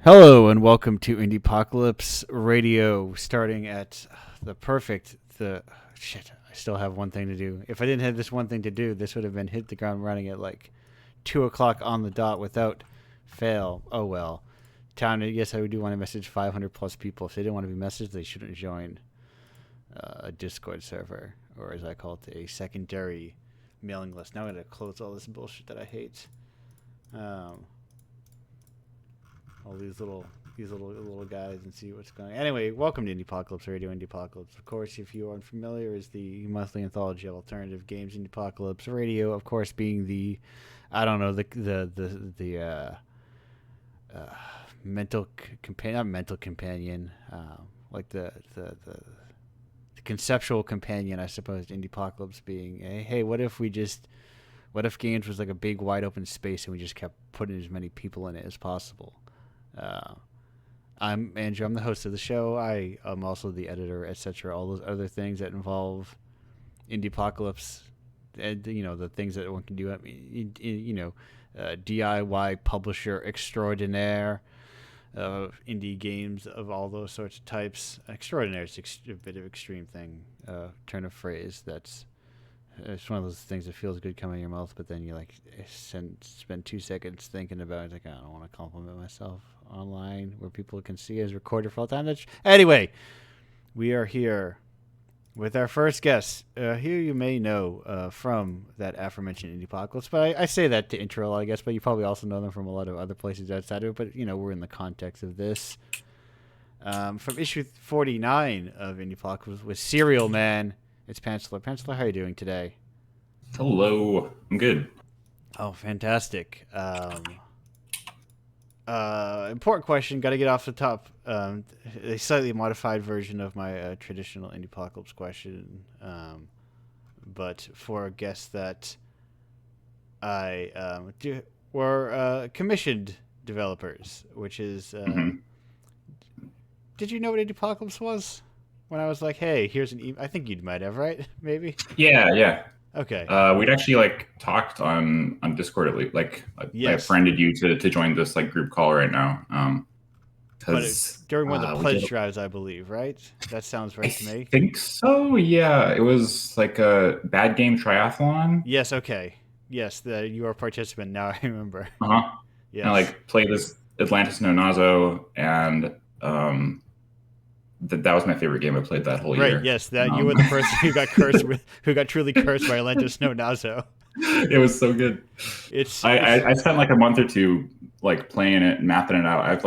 Hello and welcome to Indiepocalypse Radio, starting at shit. I still have one thing to do. If I didn't have this one thing to do, this would have been hit the ground running at like 2 o'clock on the dot without fail. Oh well. Yes, I do want to message 500 plus people. If they didn't want to be messaged, they shouldn't join a Discord server, or as I call it, a secondary mailing list. Now I'm gonna close all this bullshit that I hate. All these little guys and see what's going on. Anyway, welcome to Indiepocalypse Radio. Indiepocalypse, of course, if you aren't familiar, is the monthly anthology of alternative games. Indiepocalypse Radio, of course, being the mental companion, not mental companion, like the conceptual companion, I suppose. Indiepocalypse being a hey, what if games was like a big wide open space and we just kept putting as many people in it as possible. I'm Andrew. I'm the host of the show. I am also the editor, etc. All those other things that involve Indiepocalypse, and the things that one can do. I mean, DIY publisher extraordinaire of indie games of all those sorts of types. Extraordinaire is a bit of extreme thing, turn of phrase. It's one of those things that feels good coming in your mouth, but then you spend 2 seconds thinking about it. Like, I don't want to compliment myself online where people can see us recorded for all time. Anyway, we are here with our first guest. Here you may know from that aforementioned Indiepocalypse, but I say that to intro, I guess, but you probably also know them from a lot of other places outside of it. But, we're in the context of this. From issue 49 of Indiepocalypse with Serial Man. It's Pantler. Pantler, how are you doing today? Hello. I'm good. Oh, fantastic. Important question. Got to get off the top. A slightly modified version of my traditional Indiepocalypse question. But for guests that were commissioned developers, which is... Did you know what Indiepocalypse was? When I was like, hey, here's an I think you might have, right? Maybe? Yeah. Okay. We'd actually talked on Discord at least. I friended you to join this group call right now. But during one of the pledge drives, I believe, right? That sounds right to me. I think so, yeah. It was like a bad game triathlon. Yes, okay. Yes, you are a participant now, I remember. Uh-huh. Yes. And played this Atlantis No Nazo, and that was my favorite game I played that whole year. Right, yes, that you were the person who got truly cursed by Atlantis No Nazo. It was so good. I spent a month or two playing it and mapping it out.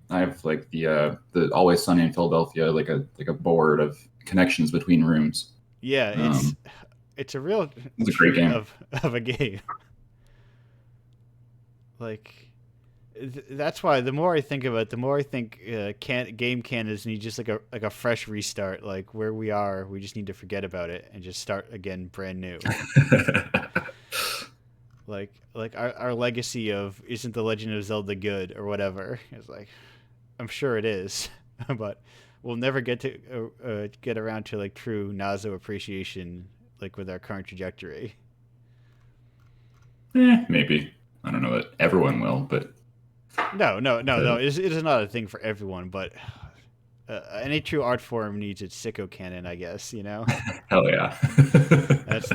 I have the Always Sunny in Philadelphia, like a board of connections between rooms. Yeah, it's a real it's a great game of a game. That's why the more I think about it, the more I think game canons need just like a fresh restart. Like where we are, we just need to forget about it and just start again brand new. like our legacy of isn't the Legend of Zelda good or whatever. It's like I'm sure it is, but we'll never get to get around to true Nazo appreciation with our current trajectory. Maybe. I don't know that everyone will, but No. It is not a thing for everyone, but any true art form needs its sicko canon, I guess. Hell yeah. That's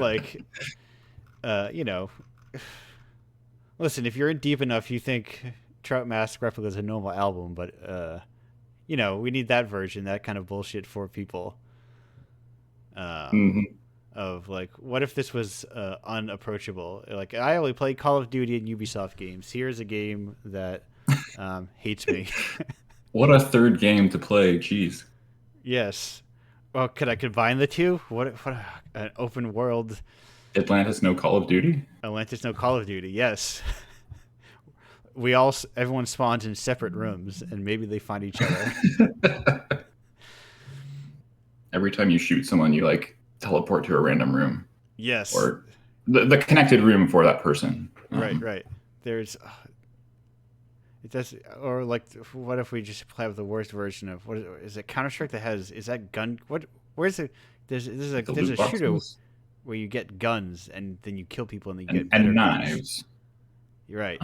listen, if you're in deep enough, you think Trout Mask Replica is a normal album, but we need that version, that kind of bullshit for people. Of what if this was unapproachable? I only play Call of Duty and Ubisoft games. Here's a game that hates me. What a third game to play. Jeez. Yes. Well, could I combine the two? What an open world. Atlantis No Call of Duty? Atlantis No Call of Duty, yes. Everyone spawns in separate rooms, and maybe they find each other. Every time you shoot someone, you teleport to a random room. Yes. Or the connected room for that person. Right. There's it does, or what if we just play with the worst version of what is it? Counter-Strike that is that gun? Where's it? There's a shooter where you get guns and then you kill people and then you get better and knives. You're right.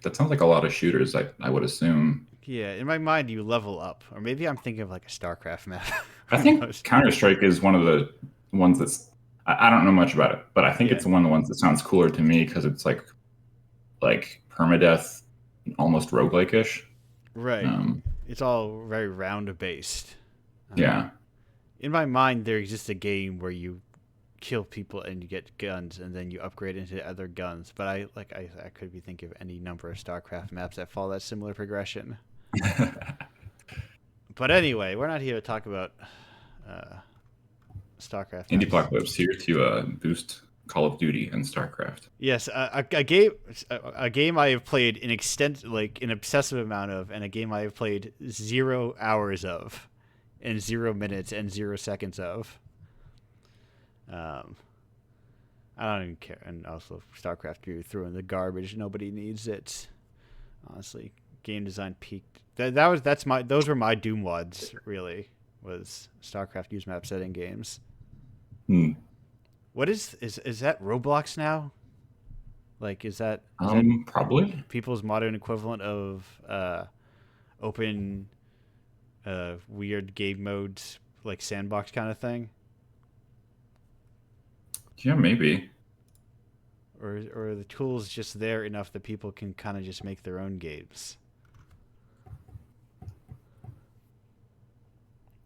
that sounds like a lot of shooters. I would assume. Yeah, in my mind, you level up, or maybe I'm thinking of like a StarCraft map. I Who think knows? Counter-Strike is one of the ones that's I don't know much about it, but I think Yeah, it's one of the ones that sounds cooler to me because it's like permadeath, almost roguelike-ish. right. Um, It's all very round based. yeah. In my mind, there exists a game where you kill people and you get guns, and then you upgrade into other guns. But I could be thinking of any number of StarCraft maps that follow that similar progression. But anyway, we're not here to talk about uh, StarCraft maps. Indiepocalypse here to boost Call of Duty and StarCraft. Yes, a game I have played an obsessive amount of, and a game I have played 0 hours of, and 0 minutes and 0 seconds of. Um, I don't even care. And also, StarCraft 2 threw in the garbage. Nobody needs it. Honestly, game design peaked. Those were my doom wads. Really, was StarCraft use map setting games. Hmm. What is that Roblox now? Like, is that Probably. people's modern equivalent of open, weird game modes, like sandbox kind of thing? Yeah, maybe. Or are the tools just there enough that people can kind of just make their own games?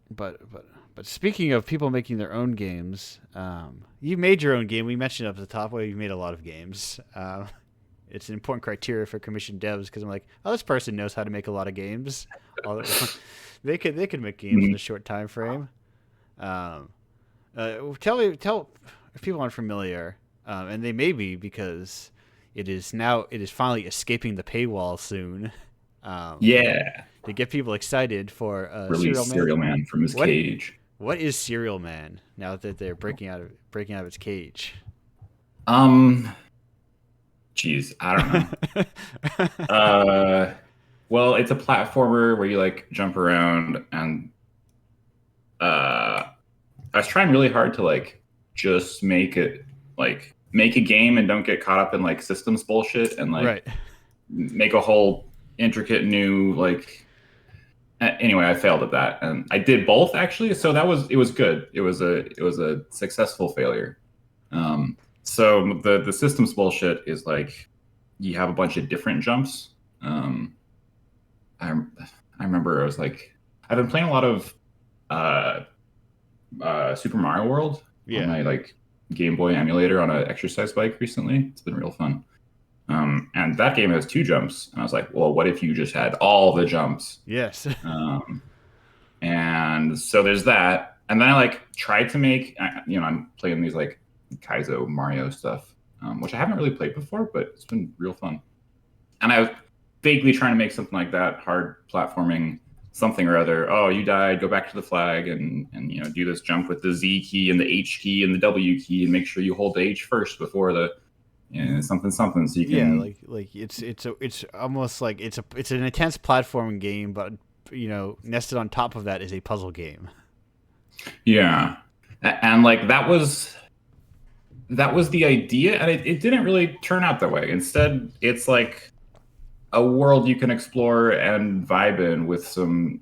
But speaking of people making their own games, you made your own game. We mentioned up at the top. Well, you made a lot of games. It's an important criteria for commissioned devs because I'm like, oh, this person knows how to make a lot of games. They could make games in a short time frame. Tell if people aren't familiar, and they may be because it is finally escaping the paywall soon. Yeah. To get people excited for Release Serial Man from his cage. What is Serial Man now that they're breaking out of its cage? Geez, I don't know. Well, it's a platformer where you like jump around, and I was trying really hard to like just make a game and don't get caught up in like systems bullshit and like right. make a whole intricate new like. Anyway, I failed at that, and I did both actually. So it was good. It was a successful failure. So the systems bullshit is like you have a bunch of different jumps. I remember I was like I've been playing a lot of Super Mario World on my like Game Boy emulator on an exercise bike recently. It's been real fun. And that game has 2 jumps, and I was like, well, what if you just had all the jumps? Yes. And so there's that, and then I like tried to make I'm playing these like Kaizo Mario stuff, which I haven't really played before, but it's been real fun. And I was vaguely trying to make something like that, hard platforming something or other. Oh, you died, go back to the flag and do this jump with the Z key and the H key and the W key, and make sure you hold the H first before the something so you can it's almost like it's an intense platforming game, but nested on top of that is a puzzle game. Yeah, and like that was the idea, and it didn't really turn out that way. Instead, it's like a world you can explore and vibe in with some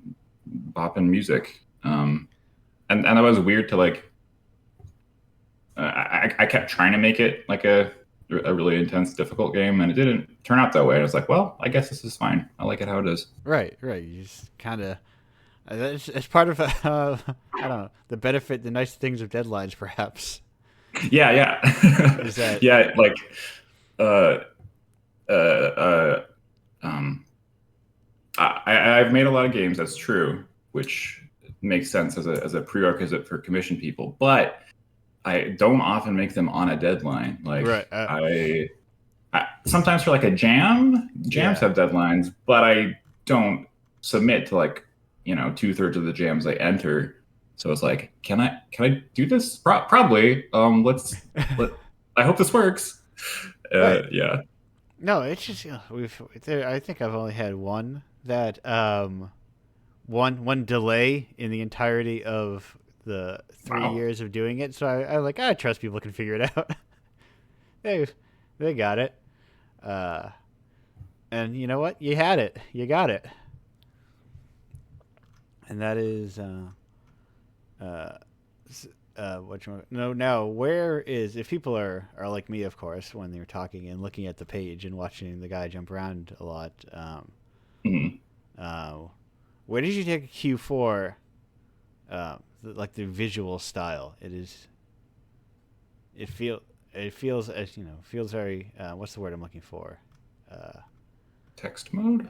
bopping music. And that was weird to like. I kept trying to make it like a really intense, difficult game, and it didn't turn out that way. I was like, well, I guess this is fine. I like it how it is. Right. You just kind of it's part of I don't know, the benefit, the nice things of deadlines, perhaps. Yeah. Is that yeah, like I've made a lot of games. That's true, which makes sense as a prerequisite for commission people, but I don't often make them on a deadline. Like right. I sometimes for like a jams have deadlines, but I don't submit to like 2/3 of the jams I enter. So it's like, can I do this? Probably. I hope this works. Right. Yeah. No, it's just I think I've only had one that one delay in the entirety of the 3 years of doing it. So I trust people can figure it out. they got it. And And you know what? You had it. You got it. And that is uh, what you no now where is if people are like me of course when they're talking and looking at the page and watching the guy jump around a lot Mhm. uh, where did you take a cue for like the visual style it feel it feels as feels very what's the word I'm looking for uh, Text mode.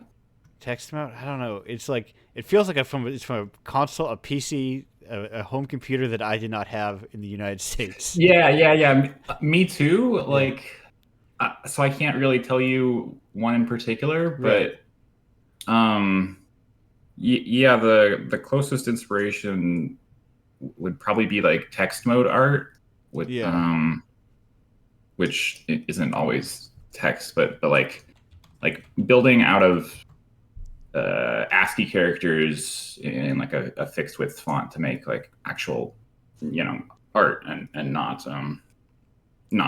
text mode. I don't know. It's like it feels like it's from a console, a PC, a home computer that I did not have in the United States. Yeah. Me too. Yeah. Like, so I can't really tell you one in particular, Right. but um, yeah, the closest inspiration would probably be like text mode art with Yeah. which isn't always text, but like building out of ASCII characters in like a fixed width font to make like actual, art and not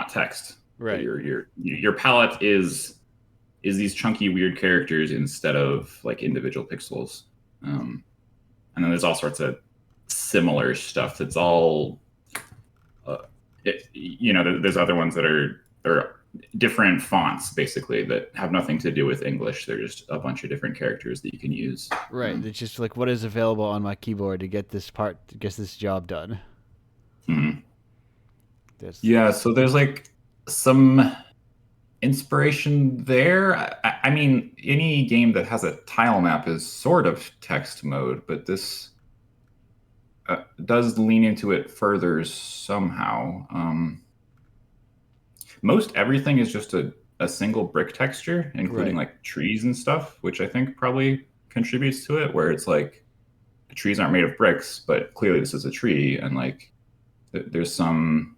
text. But Right. your palette is these chunky weird characters instead of like individual pixels. And then there's all sorts of similar stuff that's all there's other ones that are different fonts basically that have nothing to do with English. They're just a bunch of different characters that you can use. Right. It's just like what is available on my keyboard to get this job done. Mhm. This. Yeah, so there's like some inspiration there. I mean, any game that has a tile map is sort of text mode, but this does lean into it further somehow. Most everything is just a single brick texture, including Right. like trees and stuff, which I think probably contributes to it, where it's like the trees aren't made of bricks, but clearly this is a tree, and like there's some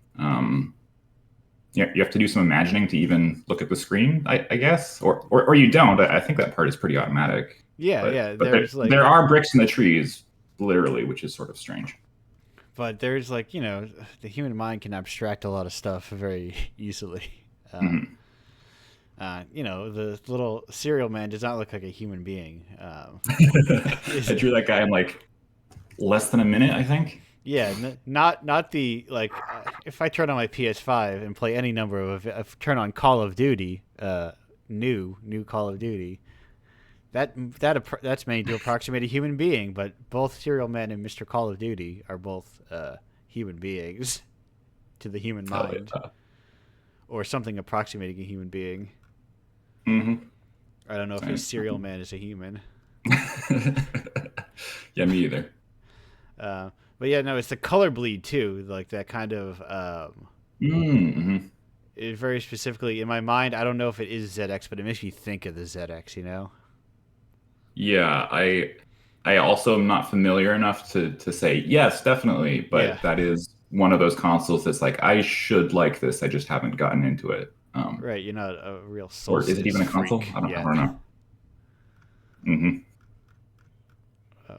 you have to do some imagining to even look at the screen, I guess, or you don't. I think that part is pretty automatic. Yeah. But Yeah. but there, There's like, there are bricks in the trees, literally, which is sort of strange. but there's like the human mind can abstract a lot of stuff very easily. Mhm. The little cereal man does not look like a human being. I drew that guy in like less than a minute, I think. Yeah, not the like. If I turn on my PS5 and play any number turn on Call of Duty, new Call of Duty, that's made to approximate a human being. But both Serial Man and Mister Call of Duty are both human beings to the human Hell mind, yeah. or something approximating a human being. Mm-hmm. I don't know if a Serial Man is a human. Yeah, me either. But yeah, no, it's the color bleed too, like that kind of. Mm-hmm. It very specifically in my mind. I don't know if it is ZX, but it makes me think of the ZX. Yeah, I also am not familiar enough to say yes, definitely, Yeah. but that is one of those consoles that's like I should like this. I just haven't gotten into it. Right. You're not a real Or is it Solstice even a console? freak I yet. don't know. Mm-hmm.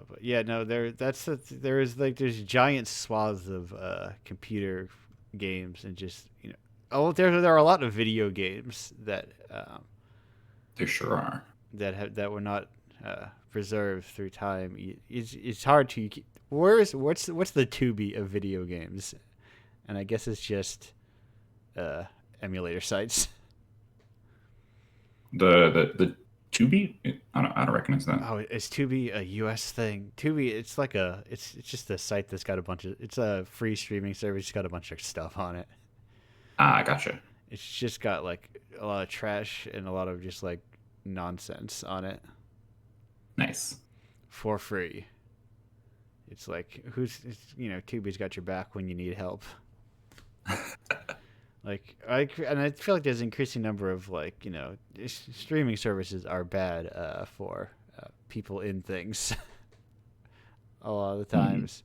But yeah, no, there's giant swaths of computer games and just there are a lot of video games that There sure are. that were not preserved through time. It's hard to what's the Tubi of video games, and I guess it's just emulator sites. The Tubi? I don't recognize that. Oh, is Tubi a U.S. thing? Tubi, it's just a site that's got it's a free streaming service. It's got a bunch of stuff on it. Ah, gotcha. It's just got like a lot of trash and a lot of just like nonsense on it Nice. for free. It's like Tubi's got your back when you need help. And I feel like there's an increasing number of streaming services are bad for people in things a lot of the Mm-hmm. times.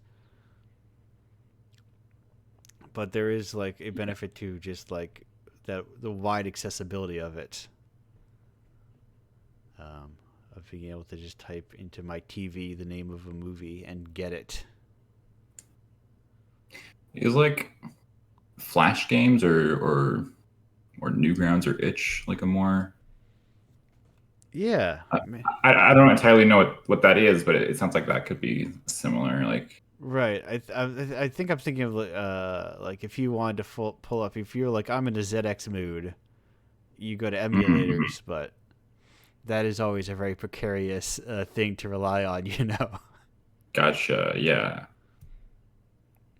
But there is like a benefit to just like the wide accessibility of it. Of being able to just type into my TV the name of a movie and get it. Is like Flash games or Newgrounds or Itch like a more Yeah. I don't entirely know what that is, but it sounds like that could be similar. Like, Right. I think I'm thinking of like if you wanted to pull up, if you're like I'm in a ZX mood, you go to mm-hmm. emulators, but that is always a very precarious thing to rely on, you know. Gotcha. Yeah.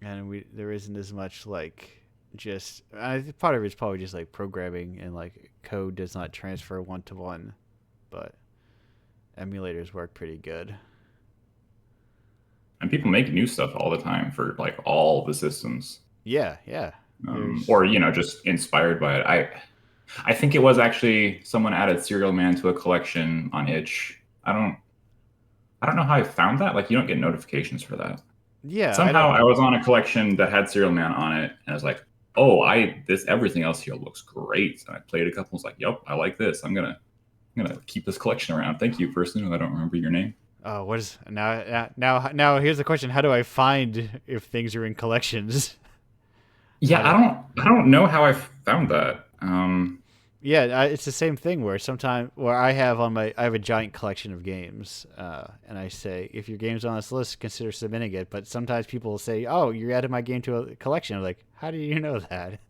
And there isn't as much like just part of it's probably just like programming and like code does not transfer one to one, but emulators work pretty good. And people make new stuff all the time for like all the systems, Yeah, yeah. or just inspired by it. I think it was actually someone added Serial Man to a collection on itch. I don't know how I found that. Like, you don't get notifications for that. Yeah, I Somehow don't. I was on a collection that had Serial Man on it, and I was like, oh, everything else here looks great. And I played a couple. I was like, yep, I like this. I'm gonna keep this collection around. Thank you, person who I don't remember your name. Oh, what is now? Here's the question: how do I find if things are in collections? How Yeah, do, I don't know how I found that. yeah, it's the same thing where sometimes where I have a giant collection of games, and I say if your game's on this list, consider submitting it. But sometimes people will say, "Oh, you added my game to a collection." I'm like, how do you know that?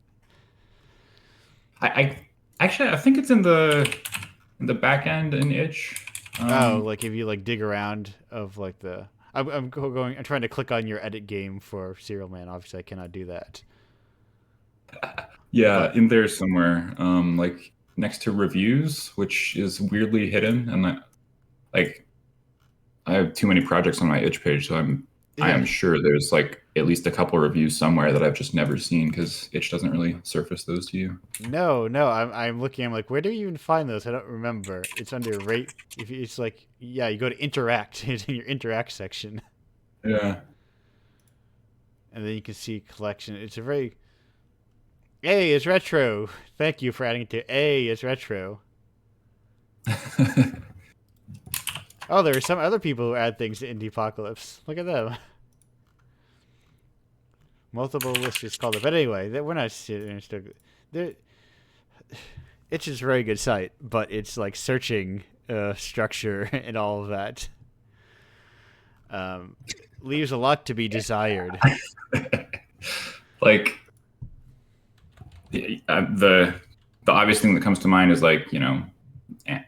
I actually I think it's in the back end in itch. Oh, Um, like if you like dig around of like I'm going. I'm trying to click on your edit game for Serial Man. Obviously, I cannot do that. yeah, But in there somewhere. Like next to reviews, which is weirdly hidden, and like I have too many projects on my itch page, so I yeah, am sure there's like at least a couple reviews somewhere that I've just never seen because itch doesn't really surface those to you. no. I'm looking. I'm like, where do you even find those? I don't remember. It's under rate. If it's like, yeah, you go to interact. It's in your interact section, Yeah. and then you can see collection. It's a very A is retro. Thank you for adding it to A is retro. Oh, there are some other people who add things to Indiepocalypse. Look at them. Multiple lists is called it. But anyway, we're not sitting. It's just a very good site, but it's like searching structure and all of that um, leaves a lot to be desired. Like the obvious thing that comes to mind is like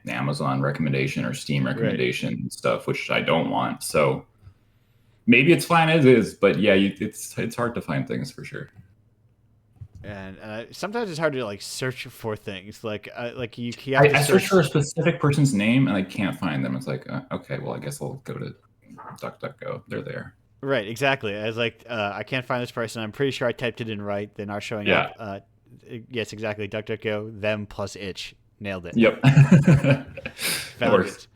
Amazon recommendation or Steam Right. recommendation stuff, which I don't want. So maybe it's fine as is, but yeah, it's hard to find things for sure. And sometimes it's hard to like search for things. Like you have to I search for search. a specific person's name and I can't find them. It's like okay, well I guess I'll go to DuckDuckGo. They're there. Right, exactly. I was like, I can't find this person. I'm pretty sure I typed it in right. They're not showing Yeah. up. Yes, exactly. DuckDuckGo, them plus itch. Nailed it. Yep. That Found works. it.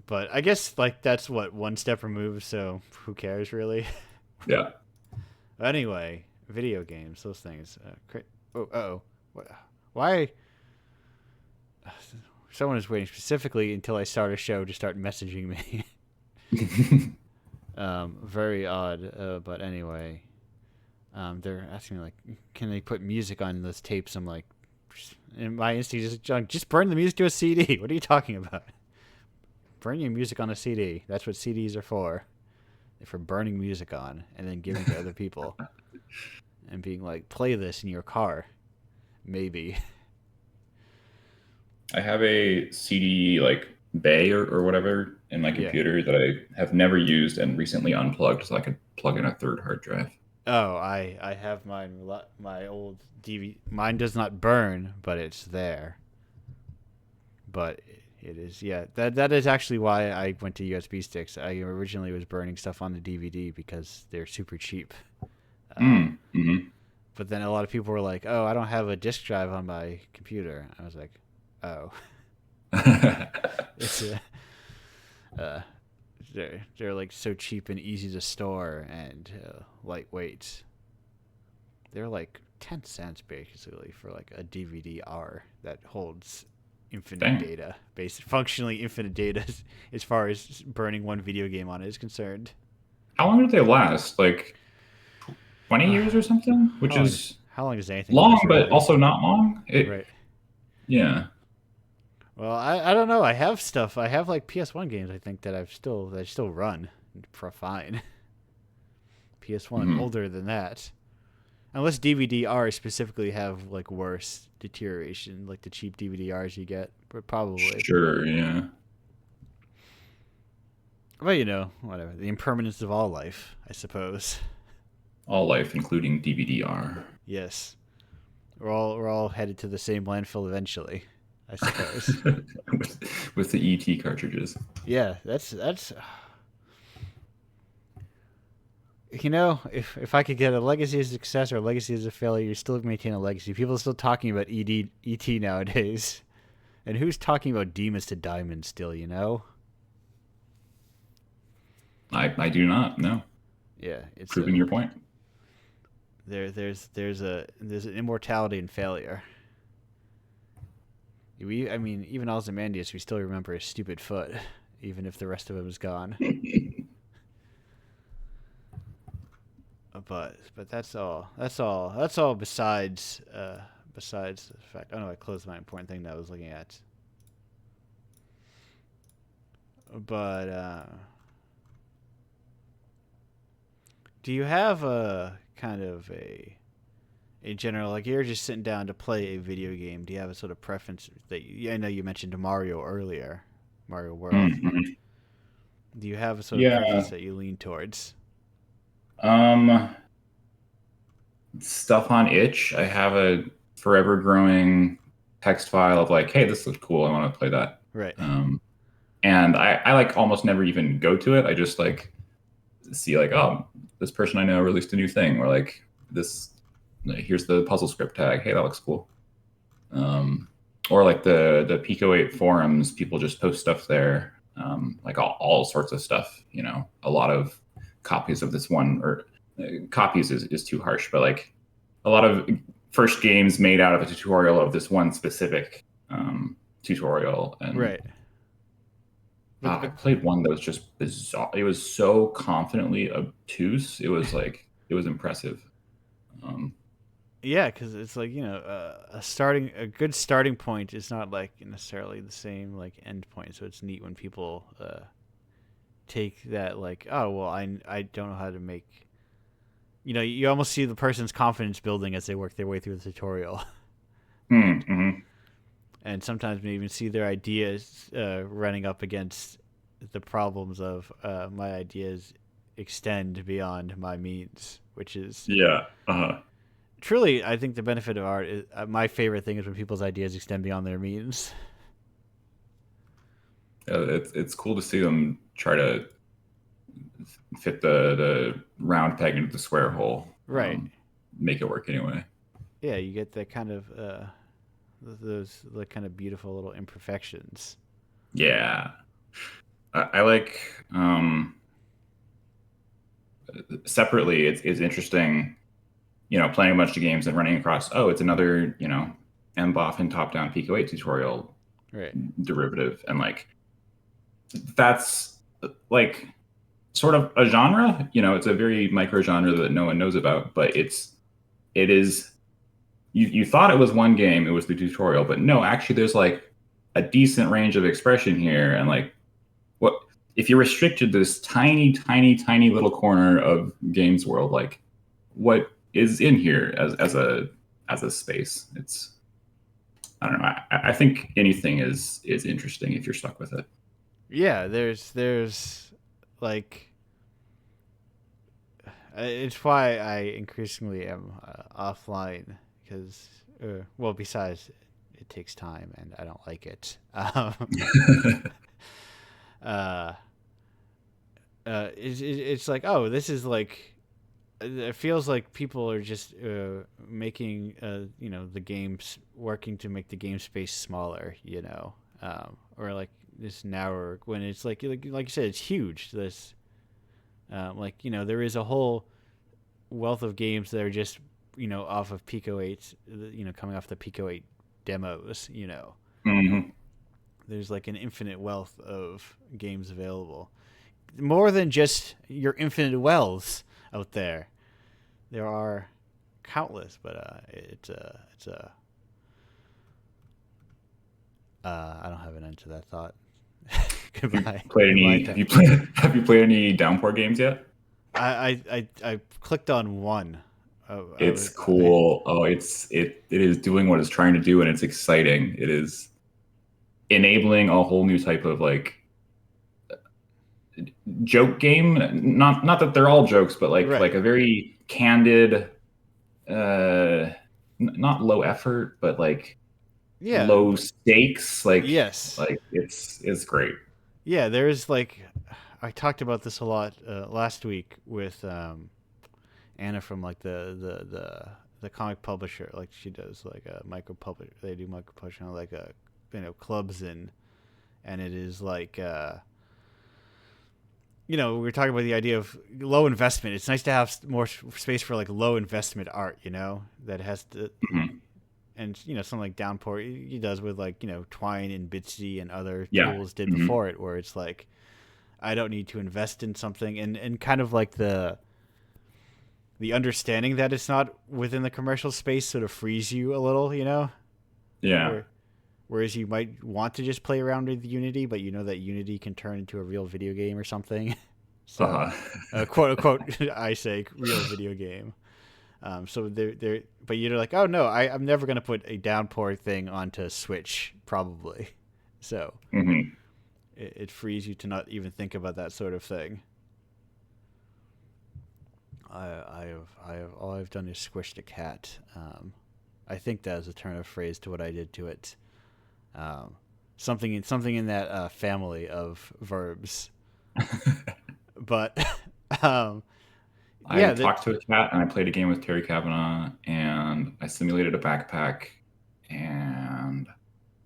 But I guess like that's what one step removed. So who cares really? Yeah. Anyway, video games, those things. Why? Someone is waiting specifically until I start a show to start messaging me. Very odd. But anyway, they're asking me like, can they put music on those tapes? I'm like, and my instinct is just burn the music to a CD. What are you talking about? Burn your music on a CD. That's what CDs are for. They're for burning music on and then giving to other people and being like, play this in your car. Maybe. I have a CD like bay or whatever in my Yeah. computer that I have never used and recently unplugged so I could plug in a third hard drive. Oh, I have my old DVD. Mine does not burn, but it's there. But it is, yeah. That is actually why I went to USB sticks. I originally was burning stuff on the DVD because they're super cheap. Uh, Mm. Hmm. but then a lot of people were like, "Oh, I don't have a disk drive on my computer." I was like, "Oh, it's a uh, they're like so cheap and easy to store and lightweight. They're like 10 cents basically for like a DVD R that holds infinite Dang. data, functionally infinite data as far as burning one video game on it is concerned. How long did they last? Like 20 Uh, years or something? Which is how long does anything long, last but really? also not long. Right. Yeah. Well, I don't know. I have stuff. I have like PS1 games. I think that I still run for fine. PS1 Mm-hmm. older than that, unless DVD-R specifically have like worse deterioration, like the cheap DVD-Rs you get, but probably. Sure, yeah. Well, whatever. The impermanence of all life, I suppose. All life, including DVD-R. Yes, we're all headed to the same landfill eventually, I suppose. with the ET cartridges. Yeah, that's if I could get a legacy of success or a legacy as a failure, you still maintain a legacy. People are still talking about ET nowadays, and who's talking about Demons to Diamonds still? I do not know. Yeah, it's Proving your point. There's an immortality in failure. I mean, even Ozymandias, we still remember his stupid foot, even if the rest of him is gone. but that's all. That's all. Besides the fact, oh no, I closed my important thing that I was looking at. But do you have a kind of a general, like, you're just sitting down to play a video game? Do you have a sort of preference I know you mentioned Mario earlier, Mario World. Mm-hmm. Do you have a sort of preference that you lean towards? Stuff on itch. I have a forever growing text file of like, hey, this looks cool. I want to play that. Right. And I like almost never even go to it. I just like see like, oh, this person I know released a new thing, or like here's the puzzle script tag. Hey, that looks cool. Or like the Pico 8 forums, people just post stuff there, like all sorts of stuff. A lot of copies of this one, or copies is too harsh, but like a lot of first games made out of a tutorial of this one specific tutorial. And right. I played one that was just bizarre. It was so confidently obtuse. It was impressive. Yeah, because it's like, a good starting point is not like necessarily the same like end point. So it's neat when people take that, like, oh well, I don't know how to make. You almost see the person's confidence building as they work their way through the tutorial. Mm-hmm. And sometimes we even see their ideas running up against the problems of my ideas extend beyond my means, which is truly, I think, the benefit of art is my favorite thing is when people's ideas extend beyond their means. It's cool to see them try to fit the round peg into the square hole. Right. Make it work anyway. Yeah, you get that kind of those like kind of beautiful little imperfections. Yeah. I like separately it's interesting, playing a bunch of games and running across, it's another, MBOF and top-down Pico 8 tutorial derivative. And like that's like sort of a genre, it's a very micro genre that no one knows about, but it is you thought it was one game, it was the tutorial, but no, actually there's like a decent range of expression here. And like, what if you're restricted to this tiny little corner of games world, like what is in here as a space? It's, I don't know. I think anything is interesting if you're stuck with it. Yeah, there's like, it's why I increasingly am offline, because besides it takes time and I don't like it. It's like, oh, this is like, it feels like people are just making the games, working to make the game space smaller, or like this narrower, when it's like you said, it's huge. This there is a whole wealth of games that are just off of Pico 8, coming off the Pico 8 demos. Mm-hmm. There's like an infinite wealth of games available, more than just your infinite wells out there. There are countless, but it's I don't have an end to that thought. Goodbye. Have you played any Downpour games yet? I clicked on one. It's cool. It is doing what it's trying to do, and it's exciting. It is enabling a whole new type of like joke game. Not that they're all jokes, but like a very candid, not low effort, but like low stakes. Like yes, like it's great. Yeah, there's like I talked about this a lot last week with Anna from like the comic publisher. Like she does like a micro publish. They do micro publishing like clubs and it is like we were talking about the idea of low investment. It's nice to have more space for like low investment art. That has to. Mm-hmm. And something like Downpour he does with like Twine and Bitsy and other tools did before it, where it's like I don't need to invest in something, and kind of like the understanding that it's not within the commercial space sort of frees you a little, Yeah. Whereas you might want to just play around with Unity, but that Unity can turn into a real video game or something. So, quote unquote, I say real video game. So but you're like, oh no, I'm never going to put a Downpour thing onto Switch, probably. So it frees you to not even think about that sort of thing. All I've done is squished a cat. I think that is a turn of phrase to what I did to it. Something in that family of verbs. But I talked to a cat, and I played a game with Terry Kavanaugh, and I simulated a backpack, and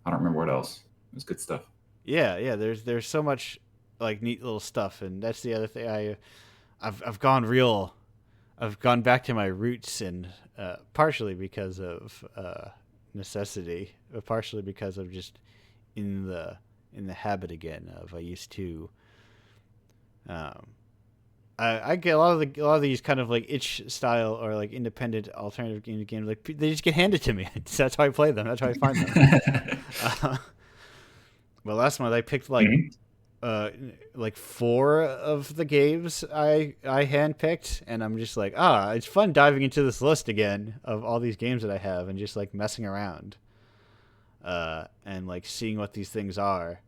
I don't remember what else. It was good stuff. Yeah. There's so much like neat little stuff, and that's the other thing. I've gone back to my roots, and partially because of necessity, but partially because of just in the habit again of I used to. I get a lot of these kind of like itch style or like independent alternative games. Like they just get handed to me. That's how I play them. That's how I find them. Well, last month I picked like 4 of the games I handpicked, and I'm just like, it's fun diving into this list again of all these games that I have and just like messing around, and like seeing what these things are.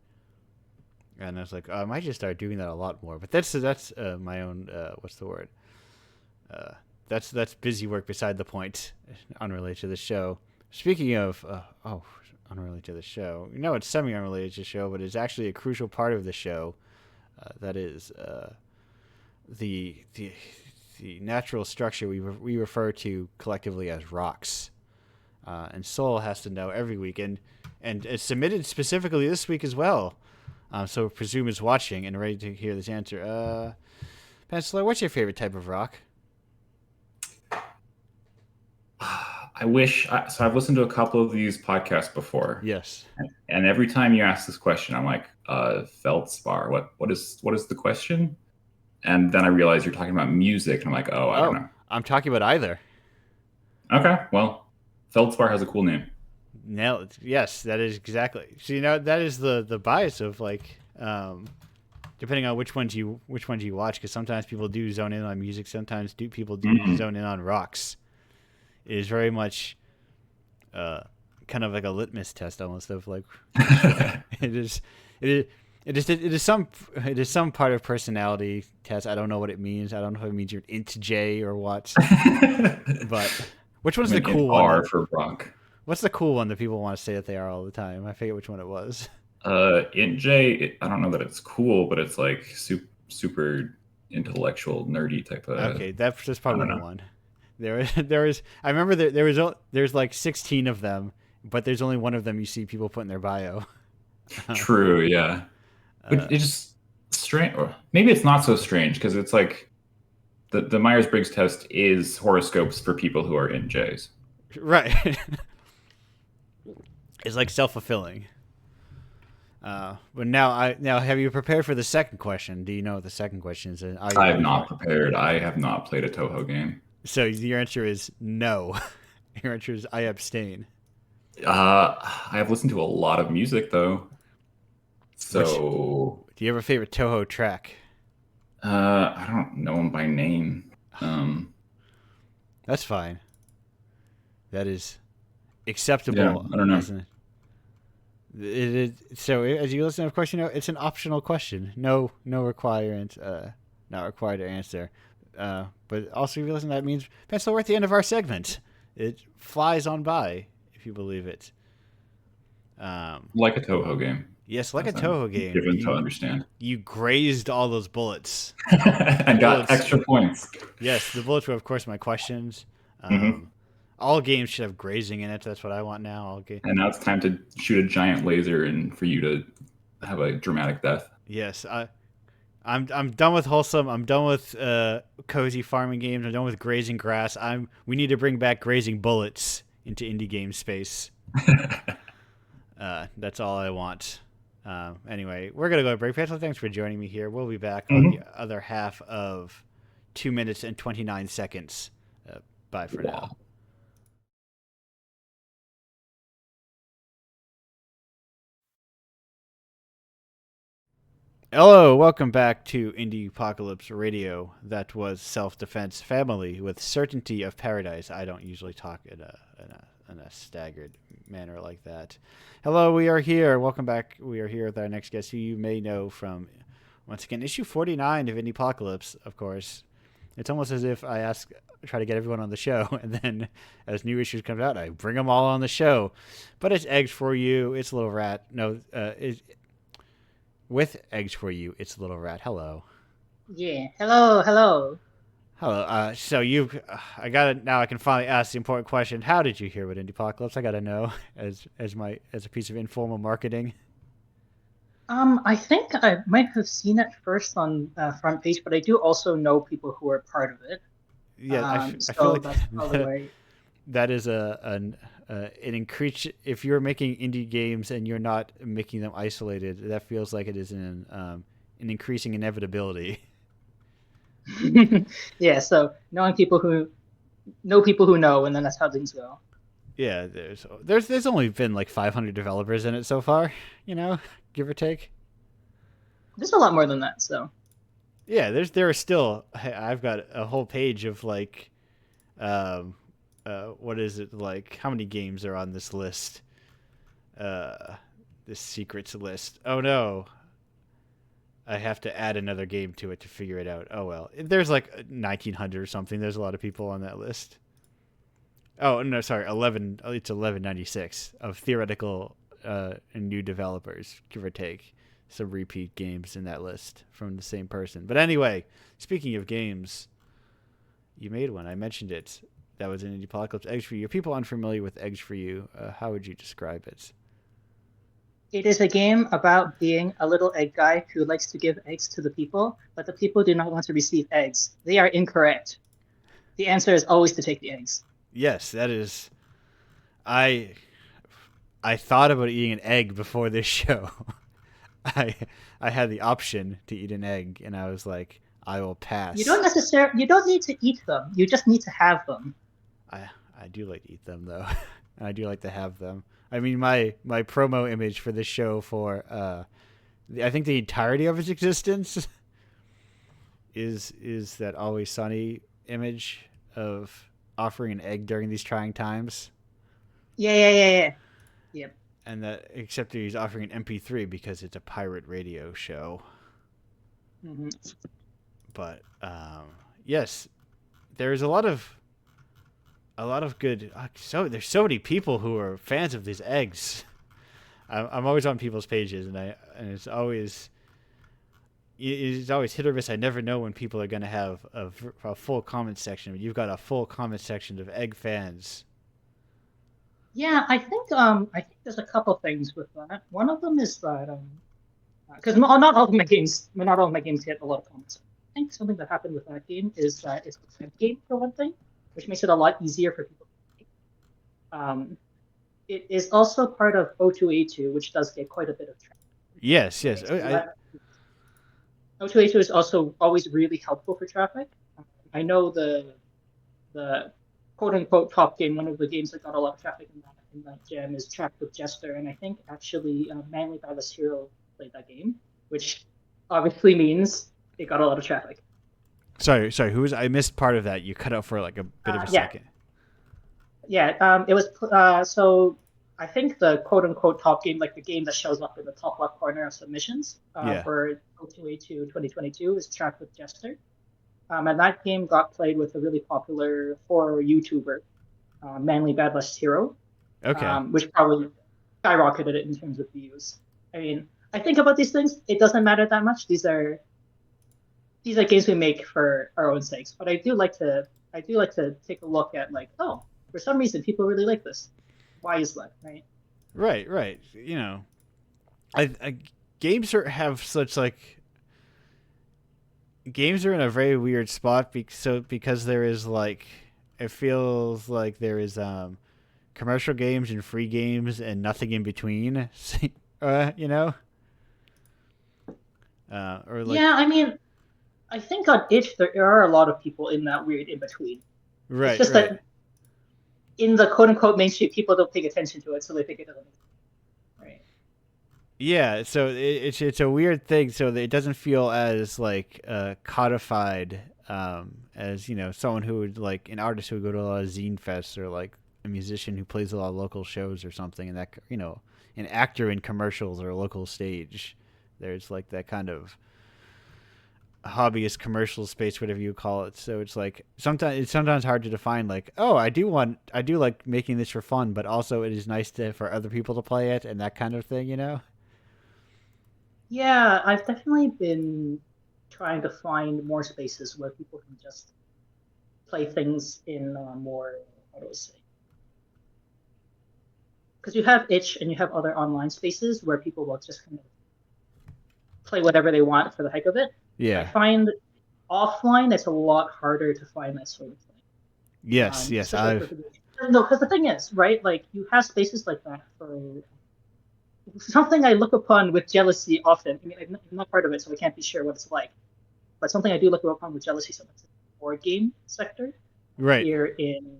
And I was like, I might just start doing that a lot more. But that's my own what's the word? That's busy work beside the point, unrelated to the show. Speaking of unrelated to the show, it's semi-unrelated to the show, but it's actually a crucial part of the show. That is the natural structure we refer to collectively as rocks. And Soul has to know every week, and it's submitted specifically this week as well. So Presume is watching and ready to hear this answer. Penciler, what's your favorite type of rock? I wish. So I've listened to a couple of these podcasts before. Yes. And every time you ask this question, I'm like, feldspar. What is the question? And then I realize you're talking about music, and I'm like, I don't know. I'm talking about either. Okay. Well, feldspar has a cool name. Nailed it. Yes, that is exactly. So that is the bias of like, depending on which ones you watch, because sometimes people do zone in on music, sometimes people do zone in on rocks. It is very much, kind of like a litmus test almost of like, it is some part of personality test. I don't know what it means. I don't know if it means you're into J or what. But which one's the cool one? R for rock. What's the cool one that people want to say that they are all the time? I forget which one it was. Int J, I don't know that it's cool, but it's like super intellectual, nerdy type of. Okay, that's probably the one. There is. I remember there's like 16 of them, but there's only one of them you see people put in their bio. True, yeah. But it's just strange, or maybe it's not so strange because it's like the Myers-Briggs test is horoscopes for people who are in J's. Right. It's like self-fulfilling. But now have you prepared for the second question? Do you know what the second question is? I have not prepared. I have not played a Toho game. So your answer is no. Your answer is I abstain. I have listened to a lot of music though. Which So do you have a favorite Toho track? I don't know them by name. That's fine. That is Yeah, acceptable I don't know. as an. It is, so as you listen, of course, it's an optional question. No requirement. Not required to answer. But also, if you listen, that means pencil, we're at the end of our segment. It flies on by, if you believe it. Like a Toho game, Yes, like a as I'm Toho game, given to understand. you grazed all those bullets. The And got bullets, extra points. yes, the bullets were, of course, my questions. Hmm. All games should have grazing in it. That's what I want now. And now it's time to shoot a giant laser and for you to have a dramatic death. Yes, I'm done with wholesome. I'm done with cozy farming games. I'm done with grazing grass. We need to bring back grazing bullets into indie game space. That's all I want. Anyway, we're gonna go to break. Pencil, thanks for joining me here. We'll be back on the Hmm. other half of 2 minutes and 29 seconds. Bye for now. Wow. Hello, welcome back to Indiepocalypse Radio. That was Self-Defense Family with Certainty of Paradise. I don't usually talk in a staggered manner like that. Hello, we are here. Welcome back. We are here with our next guest, who you may know from, once again, issue 49 of Indiepocalypse, of course. It's almost as if try to get everyone on the show, and then as new issues come out, I bring them all on the show. But it's Eggs for You. It's Little Rat. No, with Eggs for You, it's Little Rat. Hello. Yeah. Hello. Hello. Hello. I got it now. I can finally ask the important question. How did you hear about Indiepocalypse? I got to know as a piece of informal marketing. I think I might have seen it first on front page, but I do also know people who are part of it. Yeah, I feel So like that's probably why. that is an increase. If you're making indie games and you're not making them isolated, that feels like it is an increasing inevitability. Yeah. So knowing people who know people who know, and then that's how things go. Yeah, there's only been like 500 developers in it so far, give or take. There's a lot more than that. So Yeah, there are still. I've got a whole page of like, um, what is it like? How many games are on this list? This secrets list. Oh no, I have to add another game to it to figure it out. Oh well, there's like 1900 or something. There's a lot of people on that list. Oh no, sorry, 11. It's 1196 of theoretical and new developers, give or take. Some repeat games in that list from the same person. But anyway, speaking of games, you made one. I mentioned it. That was in Indiepocalypse. Eggs for You. People unfamiliar with Eggs for You, how would you describe it? it is a game about being a little egg guy who likes to give eggs to the people, but the people do not want to receive eggs. They are incorrect. The answer is always to take the eggs. Yes, that is. I I thought about eating an egg before this show. I I had the option to eat an egg, and I was like, I will pass. You don't need to eat them. You just need to have them. I I do like to eat them though, and I do like to have them. I mean, my promo image for this show for I think the entirety of its existence is that Always Sunny image of offering an egg during these trying times, Yeah. Yep. and that except that he's offering an MP3 because it's a pirate radio show. Mm-hmm. But yes, there's a lot of good. So there's so many people who are fans of these eggs. I'm always on people's pages, and it's always hit or miss. I never know when people are going to have a full comment section. You've got a full comment section of egg fans. Yeah, I think there's a couple things with that. One of them is that because not all of my games, not all of my games get a lot of comments. I think something that happened with that game is that it's a web game for one thing, which makes it a lot easier for people to play. It is also part of O2A2, which does get quite a bit of traffic. Yes, yes. O2A2 is also always really helpful for traffic. I know the quote unquote top game, one of the games that got a lot of traffic in that in that gem is Trapped with Jester, and I think actually Manly by the Hero played that game, which obviously means it got a lot of traffic. Sorry. Who was? I missed part of that. You cut out for like a bit of a second. Yeah. It was so. I think the quote unquote top game, like the game that shows up in the top left corner of submissions for 02A2 2022, is Trapped with Jester. And that game got played with a really popular horror YouTuber, Manly Badless Hero, which probably skyrocketed it in terms of views. I mean, I think about these things, it doesn't matter that much. These are games we make for our own sakes. But I do like to take a look at like, oh, for some reason people really like this. Why is that, right? Right. You know, games have such like. Games are in a very weird spot because there is like, it feels like there is commercial games and free games and nothing in between. You know. Or like, yeah, I mean, I think on itch there are a lot of people in that weird in between. Right. It's just that in the quote unquote mainstream, people don't pay attention to it, so they think it doesn't. Right. Yeah, so it's a weird thing. So that it doesn't feel as like codified as, you know, someone who would like an artist who would go to a lot of zine fests, or like a musician who plays a lot of local shows or something, and that, you know, an actor in commercials or a local stage. There's like that kind of hobbyist commercial space, whatever you call it. So it's like sometimes hard to define like, oh, I do like making this for fun, but also it is nice for other people to play it and that kind of thing, you know? Yeah, I've definitely been trying to find more spaces where people can just play things in more, how do I say? Because you have itch and you have other online spaces where people will just kind of play whatever they want for the heck of it. Yeah. I find offline it's a lot harder to find that sort of thing. Yes. No, because the thing is, right? Like you have spaces like that for something I look upon with jealousy often. I mean, I'm not part of it, so I can't be sure what it's like. But something I do look upon with jealousy sometimes is the board game sector. Right. Here in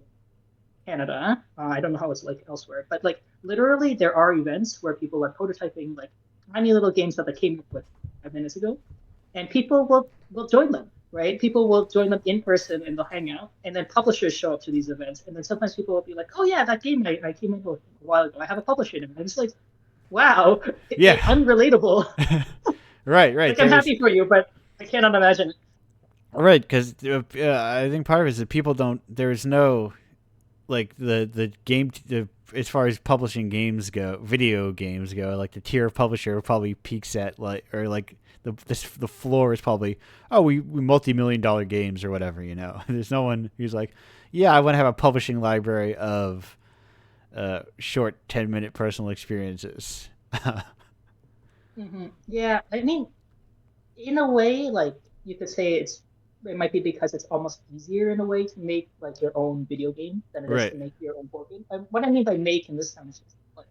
Canada, I don't know how it's like elsewhere, but like literally there are events where people are prototyping like tiny little games that they came up with 5 minutes ago, and people will join them, right? People will join them in person and they'll hang out, and then publishers show up to these events, and then sometimes people will be like, oh yeah, that game I came up with a while ago, I have a publisher in it, and it's like, wow, yeah, unrelatable. right. Like, I'm happy for you, but I cannot imagine. Right, because I think part of it is that people don't. There's no, like the game. As far as publishing games go, video games go, like the tier of publisher probably peaks at like, or like the floor is probably, oh, we multi-million-dollar games or whatever, you know. There's no one who's like, yeah, I want to have a publishing library of short 10-minute personal experiences. Mm-hmm. Yeah, I mean, in a way, like you could say it might be because it's almost easier in a way to make like your own video game than it is to make your own board game. And what I mean by make in this time is just like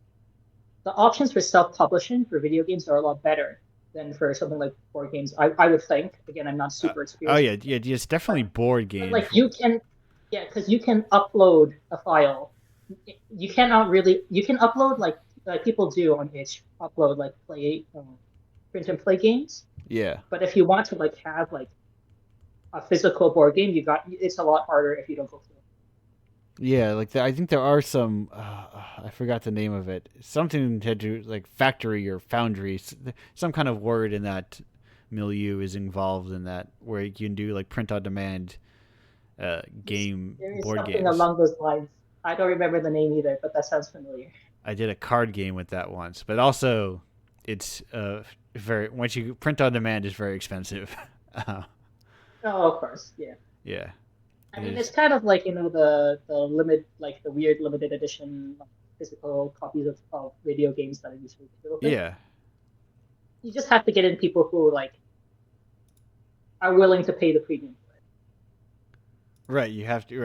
the options for self-publishing for video games are a lot better than for something like board games. I would think. Again, I'm not super experienced. Oh yeah, it's definitely board games. Like you can, because you can upload a file. You can upload like people do on itch, upload like print and play games. Yeah. But if you want to like have like a physical board game, it's a lot harder if you don't go through it. Yeah, like I think there are some. I forgot the name of it. Something to do like factory or foundry. Some kind of word in that milieu is involved in that, where you can do like print on demand game board games. Something along those lines. I don't remember the name either, but that sounds familiar. I did a card game with that once, but also it's once you print on demand is very expensive. Oh, of course, yeah. Yeah. I mean, it's kind of like, you know, the limit, like the weird limited edition physical copies of video games that are usually available. Yeah. You just have to get in people who like are willing to pay the premium for it. Right. You have to.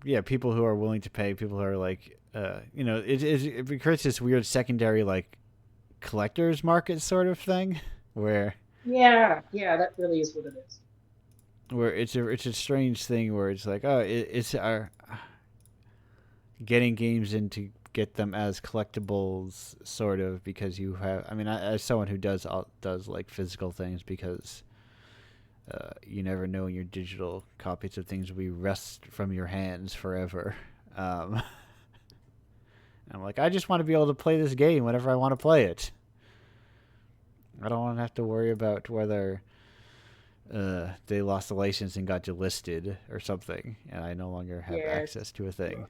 Yeah, people who are willing to pay. People who are like, you know, it creates this weird secondary like collector's market sort of thing. Where yeah, that really is what it is. where it's a strange thing where it's like, oh, it's our getting games in to get them as collectibles, sort of, because you have. I mean, as someone who does like physical things, because you never know when your digital copies of things will be rest from your hands forever. I'm like, I just want to be able to play this game whenever I want to play it. I don't want to have to worry about whether they lost the license and got delisted or something, and I no longer have access to a thing.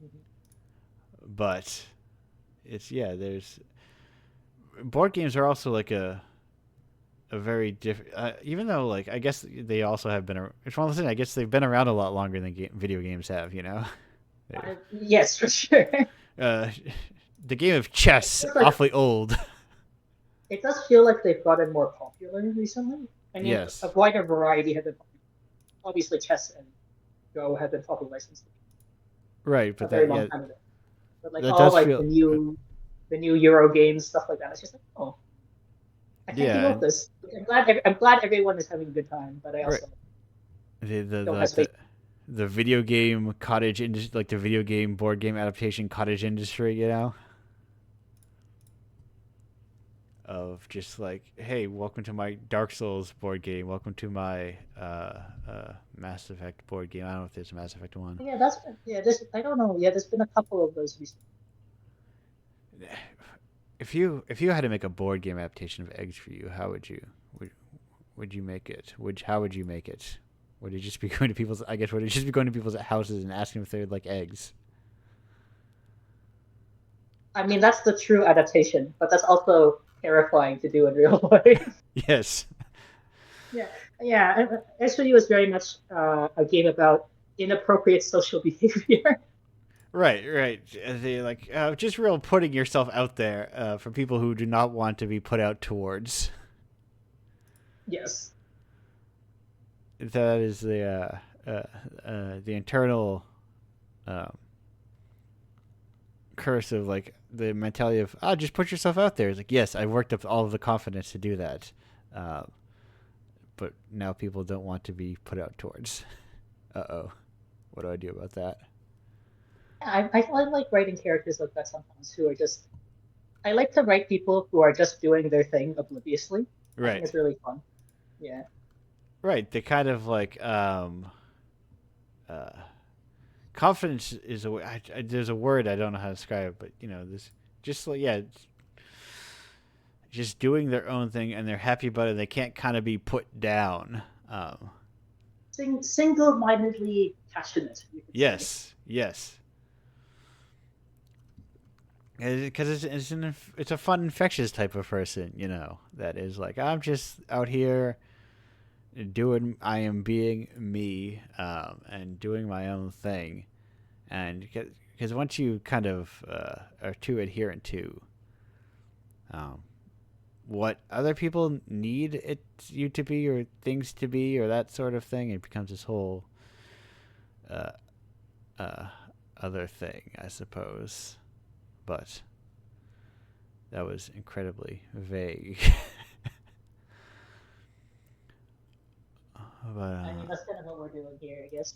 Mm-hmm. But it's there's board games are also like a very different. Even though, like, I guess they also have been. It's one of those things. I guess they've been around a lot longer than video games have. You know. Yes, for sure. The game of chess, like, awfully old. It does feel like they've gotten more popular recently. I mean, yes. A wider variety have been popular. Obviously, chess and Go have been popular since right, but a very long time ago. But like the new Euro games, stuff like that. It's just like, oh, I can't keep up this. I'm glad everyone is having a good time, but I also don't hesitate. The video game cottage industry, like the video game board game adaptation cottage industry, you know, of just like, hey, welcome to my Dark Souls board game, welcome to my Mass Effect board game. I don't know if there's a Mass Effect one. I don't know. Yeah, there's been a couple of those recently. If you had to make a board game adaptation of Eggs for You, how would you make it? How would you make it? Would it just be going to people's? I guess would it just be going to people's houses and asking if they would like eggs? I mean, that's the true adaptation, but that's also terrifying to do in real life. Yes. Yeah. Eggs for You is very much a game about inappropriate social behavior. Right. They like just real putting yourself out there for people who do not want to be put out towards. Yes. That is the internal curse of like the mentality of just put yourself out there. It's like, yes, I've worked up all of the confidence to do that, but now people don't want to be put out towards. What do I do about that? I like writing characters like that sometimes who are just. I like to write people who are just doing their thing obliviously. Right. I think it's really fun. Yeah. Right. They kind of like confidence is there's a word I don't know how to describe it, but you know, this just like just doing their own thing and they're happy about it. They can't kind of be put down. Single-mindedly passionate. Yes. Because it's a fun, infectious type of person, you know, that is like, I'm just out here I am being me, and doing my own thing. And because once you kind of are too adherent to what other people need you to be or things to be or that sort of thing, it becomes this whole other thing, I suppose. But that was incredibly vague. But, I mean, that's kind of what we're doing here, I guess.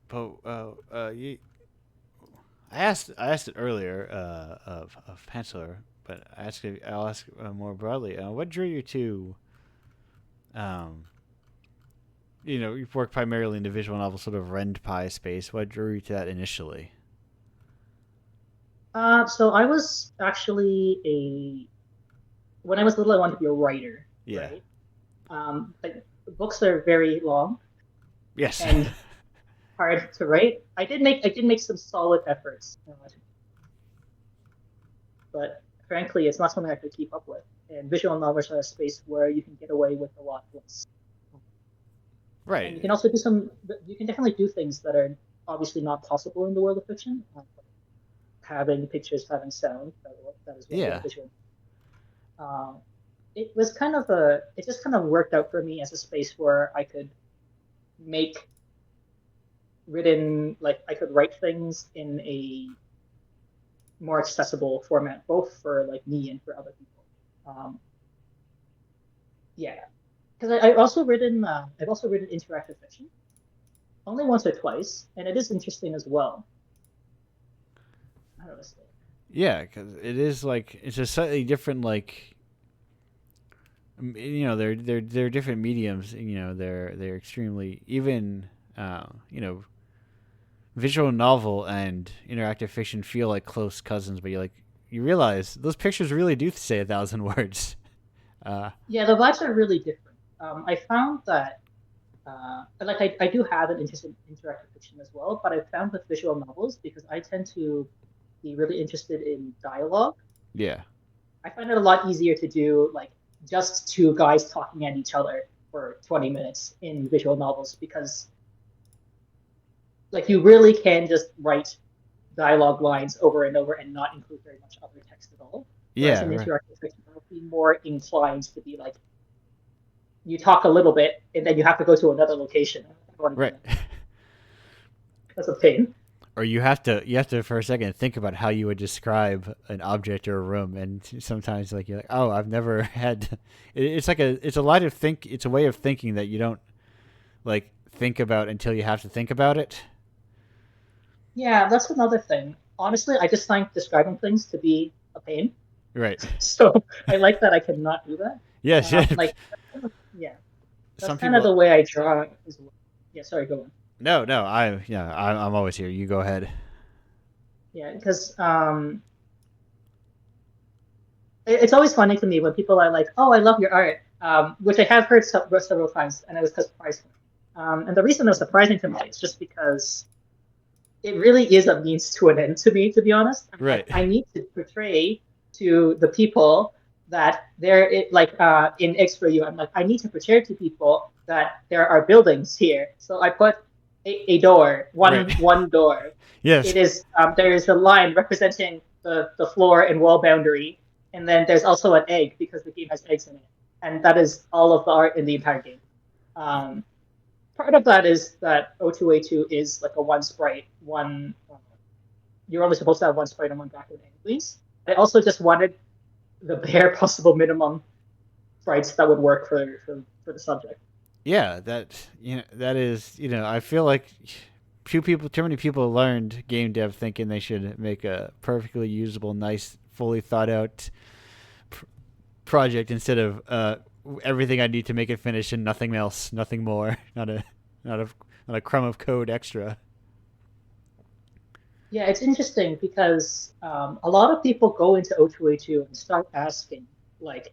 But I asked it earlier of Penciler, but I'll ask more broadly. What drew you to? You know, you've worked primarily in the visual novel sort of Ren'Py space. What drew you to that initially? So I was actually when I was little, I wanted to be a writer. Yeah. Right? Like, books are very long. Yes. And hard to write. I did make some solid efforts, but frankly, it's not something I could keep up with. And visual novels are a space where you can get away with a lot less. Right. And you can also you can definitely do things that are obviously not possible in the world of fiction. Having pictures, having sound, that is visual. It was it just kind of worked out for me as a space where I could I could write things in a more accessible format, both for like me and for other people. Yeah. because I've also written interactive fiction, only once or twice, and it is interesting as well. How do I say? Yeah, because it is like it's a slightly different like they're different mediums. They're extremely even visual novel and interactive fiction feel like close cousins, but you realize those pictures really do say 1,000 words. Yeah, the vibes are really different. I found that I do have an interest in interactive fiction as well, but I found with visual novels because I tend to be really interested in dialogue. Yeah. I find it a lot easier to do like just two guys talking at each other for 20 minutes in visual novels because like you really can just write dialogue lines over and over and not include very much other text at all. Whereas Yeah. in Right. interactive fiction, I would be more inclined to be like you talk a little bit and then you have to go to another location. Right. That's a pain. Or you have to for a second think about how you would describe an object or a room, and sometimes like you're like, oh, I've never had. It's a lot of think. It's a way of thinking that you don't like think about until you have to think about it. Yeah, that's another thing. Honestly, I just find describing things to be a pain. Right. So I like that I cannot do that. Yes. Like, yeah, that's Some kind of people. the way I draw as well. Yeah, sorry, go on. No. I'm always here. You go ahead. Yeah, because it's always funny to me when people are like, "Oh, I love your art," which I have heard several times, and it was surprising. And the reason it was surprising to me is just because it really is a means to an end to me, to be honest. Right. I need to portray to the people that in X-Ray I'm like, I need to portray to people that there are buildings here. So I put a door, one door. Yes. It is there is a line representing the floor and wall boundary, and then there's also an egg because the game has eggs in it, and that is all of the art in the entire game. Part of that is that O2A2 is like a one sprite, one. You're only supposed to have one sprite and one background anyways. I also just wanted the bare possible minimum sprites that would work for the subject. Yeah, that is I feel like too many people learned game dev thinking they should make a perfectly usable, nice, fully thought out project instead of everything I need to make it finish and nothing else, nothing more, not a crumb of code extra. Yeah, it's interesting because a lot of people go into O2A2 and start asking, like,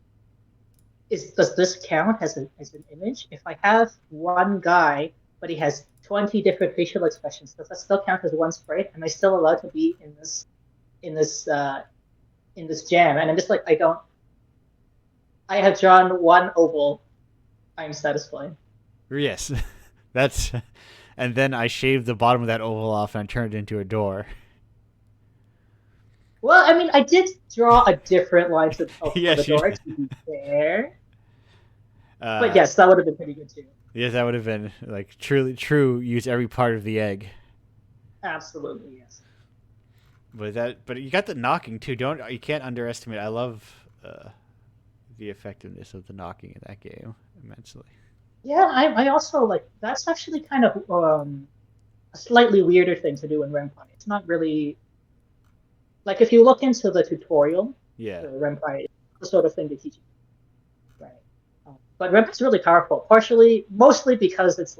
does this count as an image? If I have one guy, but he has 20 different facial expressions, does that still count as one sprite? Am I still allowed to be in this jam? And I'm just like, I have drawn one oval. I'm satisfied. Yes, that's. And then I shaved the bottom of that oval off and I turned it into a door. Well, I mean, I did draw a different line of yes, the door to be fair. But yes, that would have been pretty good too. Yes, that would have been like true. Use every part of the egg. Absolutely, yes. But you got the knocking too. You can't underestimate. I love the effectiveness of the knocking in that game immensely. Yeah, I also like that's actually kind of a slightly weirder thing to do in Ren'Py. It's not really like if you look into the tutorial for Ren'Py, it's the sort of thing they teach you. Right. But Ren'Py is really powerful, mostly because it's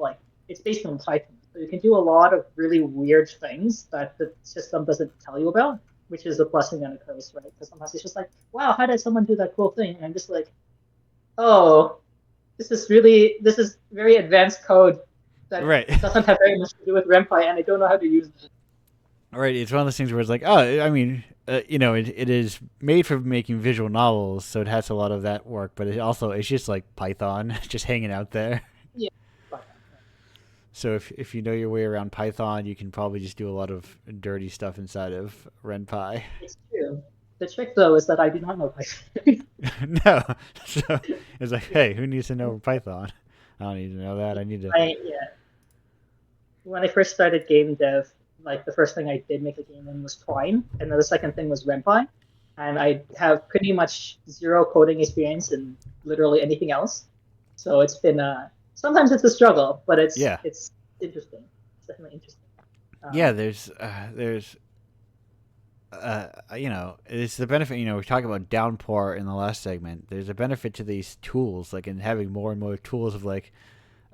based on Python. So you can do a lot of really weird things that the system doesn't tell you about, which is a blessing and a curse, right? Because sometimes it's just like, wow, how did someone do that cool thing? And I'm just like, oh, this is very advanced code that doesn't have very much to do with Ren'Py, and I don't know how to use it. Right, it's one of those things where it's like, oh, I mean, it is made for making visual novels, so it has a lot of that work, but it's just like Python, just hanging out there. Yeah. So if you know your way around Python, you can probably just do a lot of dirty stuff inside of Ren'Py. It's true. The trick, though, is that I do not know Python. No. So it's like, hey, who needs to know Python? I don't need to know that. I need to... When I first started game dev, the first thing I did make a game in was Twine, and then the second thing was Ren'Py. And I have pretty much zero coding experience in literally anything else. So it's been sometimes it's a struggle, but it's Yeah. interesting. It's definitely interesting. Yeah, there's it's the benefit. We talked about downpour in the last segment. There's a benefit to these tools, like in having more and more tools of like,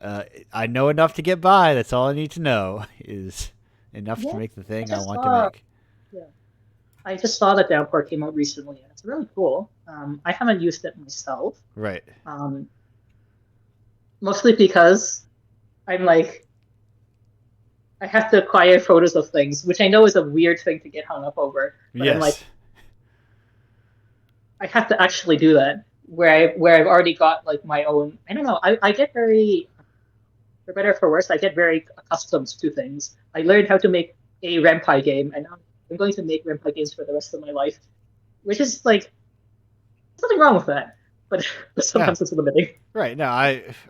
I know enough to get by. That's all I need to know is enough to make the thing I want to make. Yeah, I just saw that downpour came out recently, and it's really cool. I haven't used it myself. Right. Mostly because I'm like, I have to acquire photos of things, which I know is a weird thing to get hung up over. But yes. I'm like, I have to actually do that. Where I've already got like my own. I don't know. I get very, for better or for worse, I get very accustomed to things. I learned how to make a Ren'Py game, and I'm going to make Ren'Py games for the rest of my life, which is like nothing wrong with that. But sometimes it's limiting. Right. No,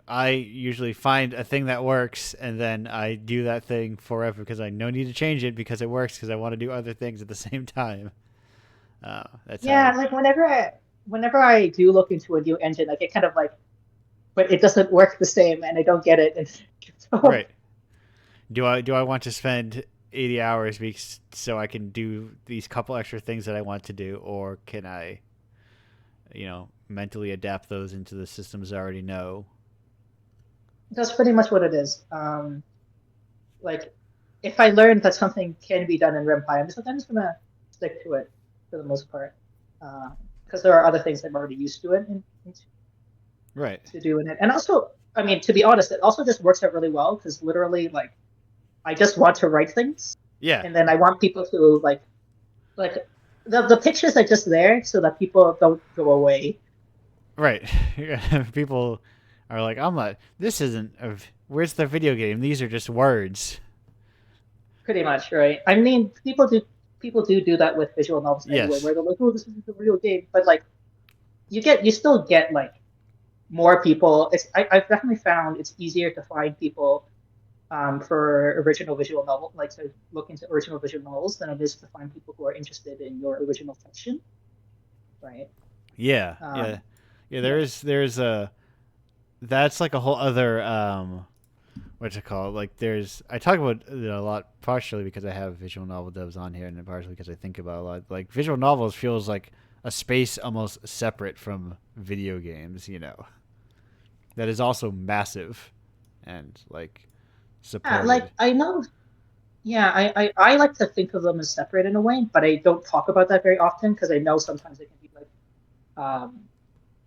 I usually find a thing that works, and then I do that thing forever because I no need to change it because it works because I want to do other things at the same time. That's like whenever I do look into a new engine, I get kind of like, but it doesn't work the same, and I don't get it. And so, right. Do I want to spend 80 hours so I can do these couple extra things that I want to do, or can I, mentally adapt those into the systems I already know? That's pretty much what it is. Like, if I learn that something can be done in Ren'Py, I'm just gonna stick to it for the most part, because there are other things I'm already used to it right to do in it. And also, I mean, to be honest, it also just works out really well because literally, like, I just want to write things. Yeah. And then I want people to like the pictures are just there so that people don't go away. Right. People are like, this isn't where's the video game? These are just words. Pretty much, right? I mean, people do that with visual novels anyway, yes. where they're like, oh, this isn't a real game. But like you still get like more people. I've definitely found it's easier to find people for original visual novel, like to look into original visual novels than it is to find people who are interested in your original fiction, right? Yeah, yeah. There's a that's like a whole other what's it called? Like I talk about it a lot partially because I have visual novel devs on here, and partially because I think about a lot. Like visual novels feels like a space almost separate from video games, that is also massive and like supported. Yeah, like I know. Yeah, I like to think of them as separate in a way, but I don't talk about that very often because I know sometimes it can be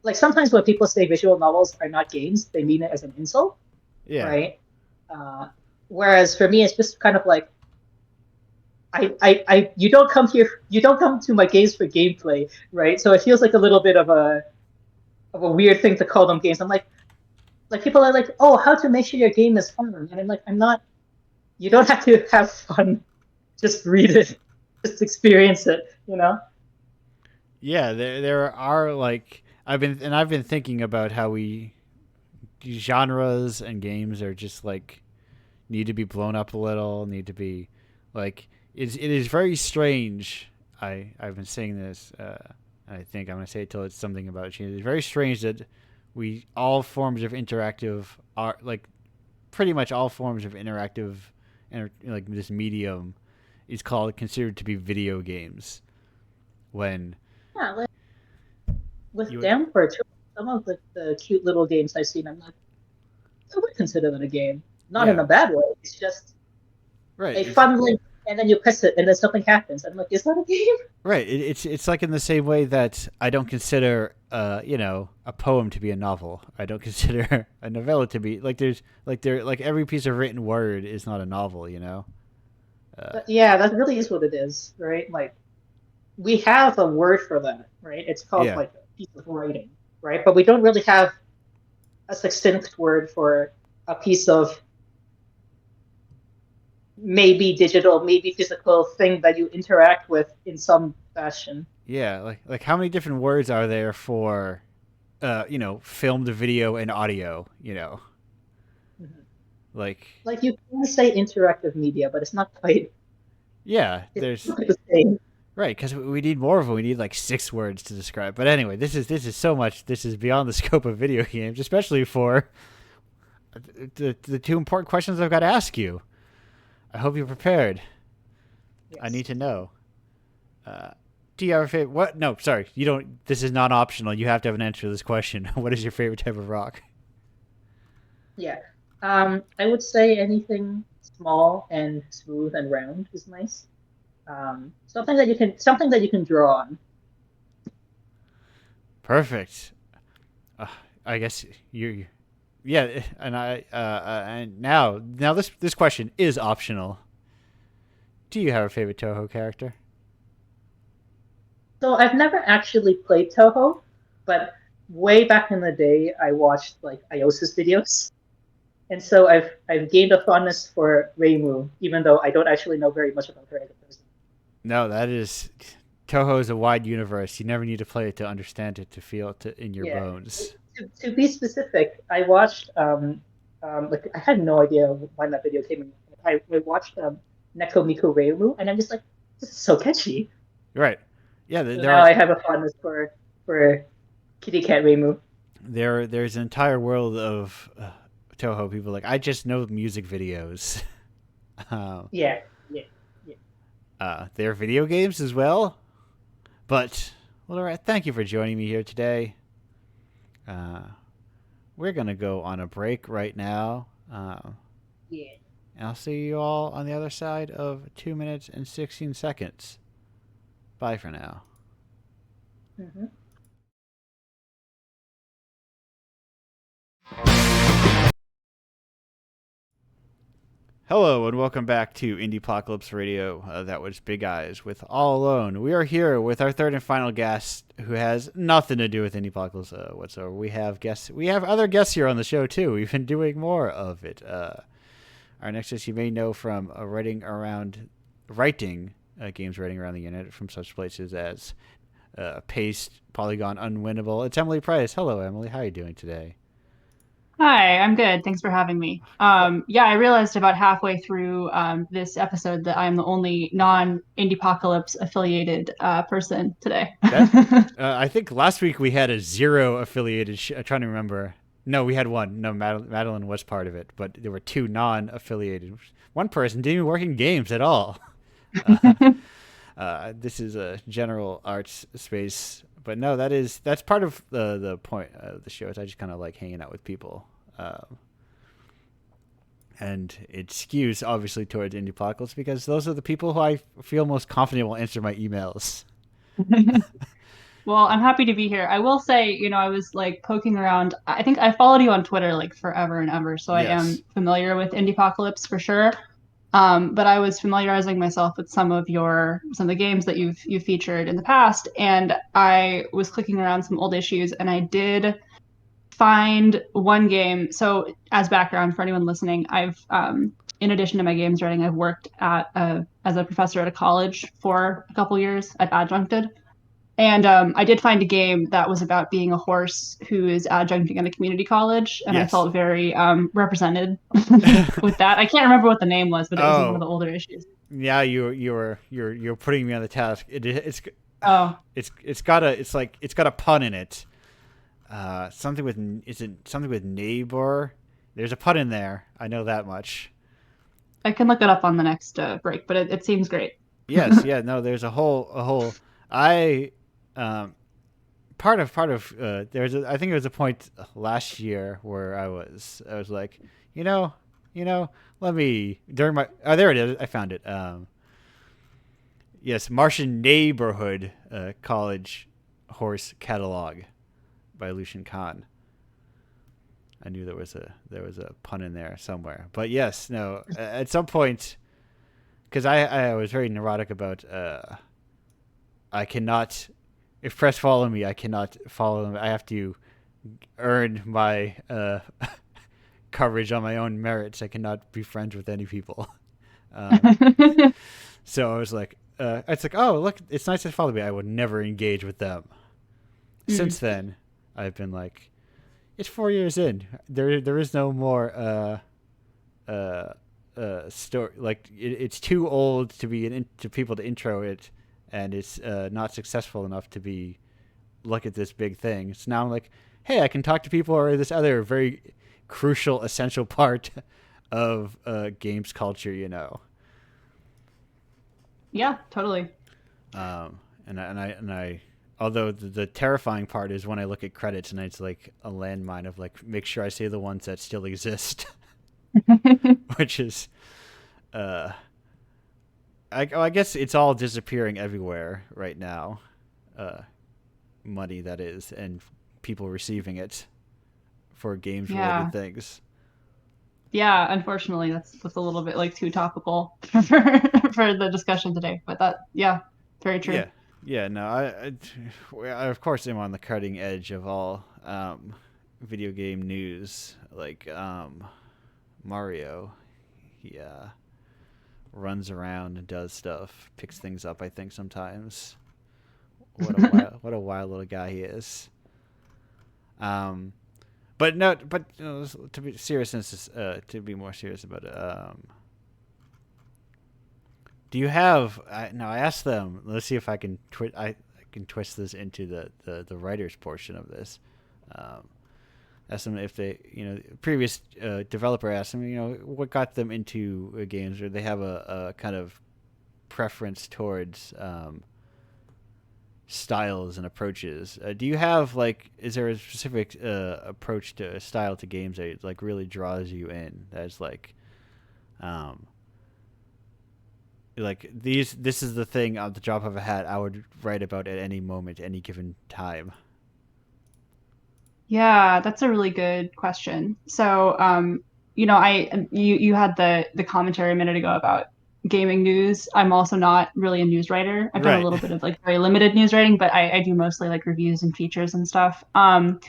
like sometimes when people say visual novels are not games, they mean it as an insult. Yeah. Right. Whereas for me, it's just kind of like you don't come to my games for gameplay, right? So it feels like a little bit of a weird thing to call them games. I'm like people are like, oh, how to make sure your game is fun, and I'm like, I'm not. You don't have to have fun. Just read it. Just experience it. Yeah, there are like I've been thinking about how genres and games are just like need to be blown up a little, need to be like it is very strange. I've been saying this. I think I'm gonna say it till it's something about it. It's very strange that all forms of interactive are like pretty much all forms of interactive and like this medium is considered to be video games when like with Downpour too, some of the cute little games I've seen, I'm like, I would consider that a game, not in a bad way. It's just a fun link, and then you press it, and then something happens. I'm like, is that a game? Right. It's like in the same way that I don't consider a poem to be a novel. I don't consider a novella to be like every piece of written word is not a novel. Yeah, that really is what it is, right? Like we have a word for that, right? It's called like a piece of writing, right? But we don't really have a succinct word for a piece of maybe digital, maybe physical thing that you interact with in some fashion. Yeah, like how many different words are there for, filmed video and audio? Mm-hmm. Like you can say interactive media, but it's not quite. Yeah, it's not the same. Right, because we need more of them. We need like 6 words to describe. But anyway, this is so much. This is beyond the scope of video games, especially for the 2 important questions I've got to ask you. I hope you're prepared. Yes. I need to know. Do you have a favorite? What? No, sorry. You don't. This is not optional. You have to have an answer to this question. What is your favorite type of rock? Yeah. I would say anything small and smooth and round is nice. Something that you can draw on. Perfect. I guess you. Yeah, and now this question is optional. Do you have a favorite Toho character? So I've never actually played Toho, but way back in the day, I watched like Iosis videos, and so I've gained a fondness for Reimu, even though I don't actually know very much about her as a person. No, that is Toho is a wide universe. You never need to play it to understand it, to feel it in your bones. To be specific, I watched like I had no idea when that video came in. I watched Neko Miku Reimu, and I'm just like, this is so catchy. Right. Yeah. Now I have a fondness for Kitty Cat Reimu. There's an entire world of Toho people like I just know music videos. Yeah. They're video games as well. But well, all right. Thank you for joining me here today. We're gonna go on a break right now. Yeah. And I'll see you all on the other side of 2 minutes and 16 seconds. Bye for now. Mm-hmm. Hello and welcome back to Indiepocalypse Radio. That was Big Eyes with All Alone. We are here with our third and final guest, who has nothing to do with Indiepocalypse whatsoever. We have guests. We have other guests here on the show too. We've been doing more of it. Our next guest you may know from writing games writing around the internet from such places as Paste, Polygon, Unwinnable. It's Emily Price. Hello, Emily. How are you doing today? Hi, I'm good. Thanks for having me. Yeah, I realized about halfway through this episode that I'm the only non-Indiepocalypse affiliated person today. I think last week we had a 0 affiliated. I'm trying to remember. No, we had 1. No, Madeline was part of it, but there were 2 non-affiliated. One person didn't even work in games at all. This is a general arts space. But no, that's part of the point of the show. Is I just kind of like hanging out with people, and it skews obviously towards Indiepocalypse because those are the people who I feel most confident will answer my emails. Well, I'm happy to be here. I will say, I was like poking around. I think I followed you on Twitter like forever and ever, so yes. I am familiar with Indiepocalypse for sure. But I was familiarizing myself with some of the games that you've featured in the past, and I was clicking around some old issues, and I did find one game. So, as background for anyone listening, I've in addition to my games writing, I've worked as a professor at a college for a couple years. I've adjuncted. And I did find a game that was about being a horse who is adjuncting at a community college, and yes. I felt very represented with that. I can't remember what the name was, but it was one of the older issues. Yeah, you're putting me on the task. It's got a pun in it. Something with neighbor? There's a pun in there. I know that much. I can look it up on the next break, but it seems great. Yes, yeah, no. There's a whole. Part of I think there was a point last year where I was like, let me during my there it is, I found it. Yes, Martian Neighborhood College Horse Catalog by Lucian Khan. I knew there was a pun in there somewhere, but yes, no. At some point, because I was very neurotic about I cannot. If press follow me, I cannot follow them. I have to earn my coverage on my own merits. I cannot be friends with any people. So I was like, it's like, oh, look, it's nice to follow me. I would never engage with them. Mm-hmm. Since then, I've been like, it's 4 years in. There is no more story. Like it's too old to be to people to intro it. and it's not successful enough to be, look at this big thing. So now I'm like, hey, I can talk to people or this other very crucial, essential part of games culture, Yeah, totally. And I although the terrifying part is when I look at credits and it's like a landmine of like, make sure I say the ones that still exist, which is, I guess it's all disappearing everywhere right now. Money, that is, and people receiving it for games related things. Yeah, unfortunately, that's a little bit like too topical for the discussion today. But very true. Yeah. No, I of course am on the cutting edge of all video game news. Like Mario, he runs around and does stuff, picks things up. I think sometimes. What a wild little guy he is. But no, to be serious, to be more serious about it, do you have? I asked them. Let's see if I can I can twist this into the writers portion of this. Asked them if they, previous developer asked them, what got them into games, or they have a kind of preference towards styles and approaches. Do you have is there a specific approach to style to games that like really draws you in? That's like this is the thing on the drop of a hat I would write about at any moment, any given time. Yeah, that's a really good question. So, you had the commentary a minute ago about gaming news. I'm also not really a news writer. I've done a little bit of very limited news writing, but I do mostly reviews and features and stuff. And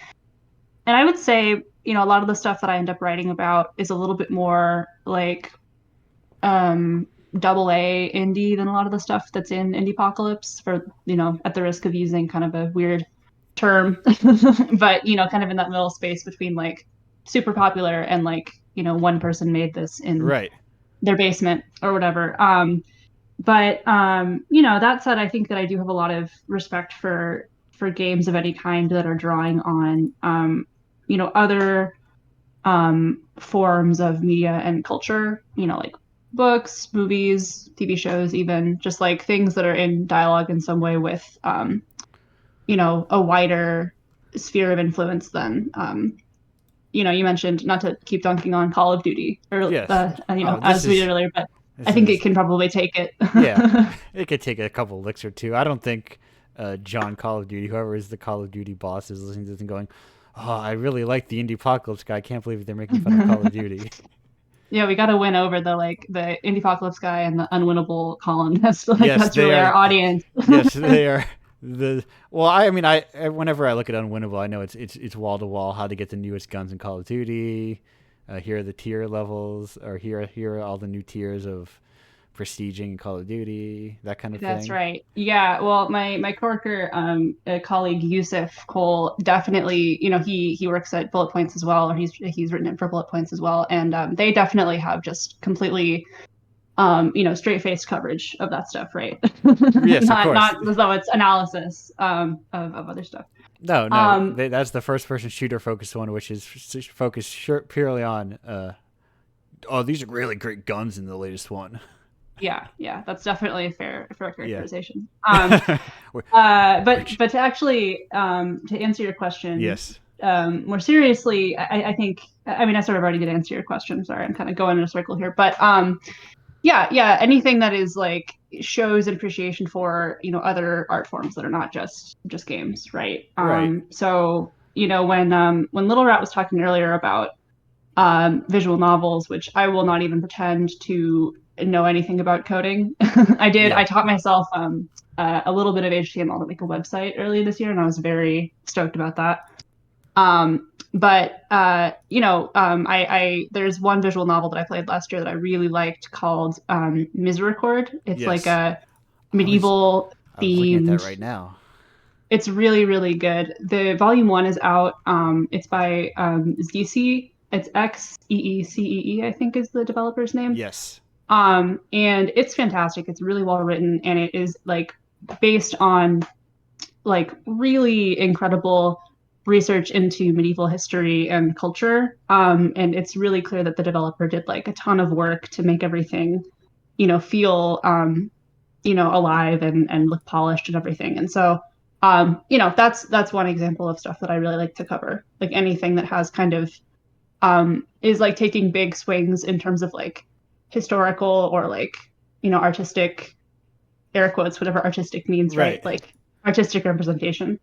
I would say, a lot of the stuff that I end up writing about is a little bit more double A indie than a lot of the stuff that's in Indiepocalypse, for, at the risk of using kind of a weird term, but kind of in that middle space between super popular and one person made this in their basement or whatever. But that said, I think that I do have a lot of respect for games of any kind that are drawing on other forms of media and culture, like books, movies, TV shows, even just things that are in dialogue in some way with a wider sphere of influence than you mentioned, not to keep dunking on Call of Duty or as we did earlier, but I think it can probably take it. Yeah, it could take a couple licks or two. I don't think John Call of Duty, whoever is the Call of Duty boss, is listening to this and going, "Oh, I really like the Indiepocalypse guy. I can't believe they're making fun of Call of Duty." Yeah, we got to win over the Indiepocalypse guy and the unwinnable Colin. That's really our audience. Yes, they are. Whenever I look at Unwinnable, I know it's wall to wall how to get the newest guns in Call of Duty. Here are the tier levels, or here are all the new tiers of prestiging in Call of Duty, that kind of thing. That's right. Yeah. Well, my coworker, colleague Yusuf Cole, definitely, he works at Bullet Points as well, or he's written it for Bullet Points as well, and they definitely have just completely straight-faced coverage of that stuff, right? Yes, of course. Not as though it's analysis of other stuff. No, that's the first-person shooter focused one, which is focused purely on, these are really great guns in the latest one. Yeah, that's definitely a fair characterization. Yeah. But to actually to answer your question, yes. More seriously, I think I sort of already did answer your question. Sorry, I'm kind of going in a circle here, but yeah, anything that is shows an appreciation for other art forms that are not just games, right? So when Little Rat was talking earlier about visual novels, which I will not even pretend to know anything about coding. I taught myself a little bit of HTML to make a website earlier this year, and I was very stoked about that. There's one visual novel that I played last year that I really liked called Misericord. It's like a medieval themed. I'm looking at that right now. It's really, really good. The volume 1 is out. It's by ZC. It's XEECEE, I think is the developer's name. Yes. And it's fantastic. It's really well written, and it is based on like really incredible research into medieval history and culture. And it's really clear that the developer did like a ton of work to make everything, feel, alive and look polished and everything. And so, that's one example of stuff that I really like to cover. Like anything that has kind of is like taking big swings in terms of like historical or like, artistic, air quotes, whatever artistic means, right? Like artistic representation.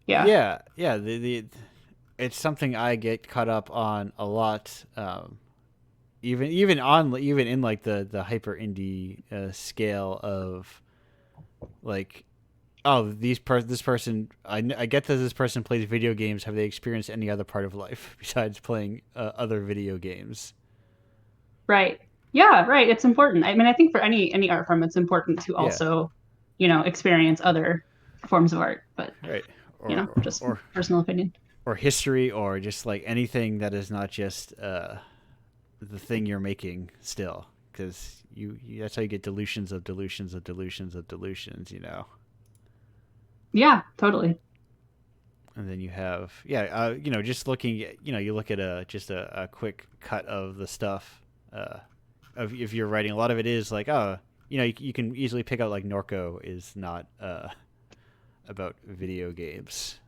Yeah. Yeah. It's something I get caught up on a lot. Even in like the hyper indie scale of like, oh, this person, I get that this person plays video games. Have they experienced any other part of life besides playing other video games? Right. Yeah. Right. It's important. I mean, I think for any art form, it's important to also, experience other forms of art. But right. Just personal opinion. Or history, or just like anything that is not just the thing you're making still, because that's how you get dilutions of dilutions of dilutions of dilutions, Yeah, totally. And then you have just looking at, you look at a quick cut of the stuff of if you're writing, a lot of it is like, you can easily pick out like Norco is not about video games.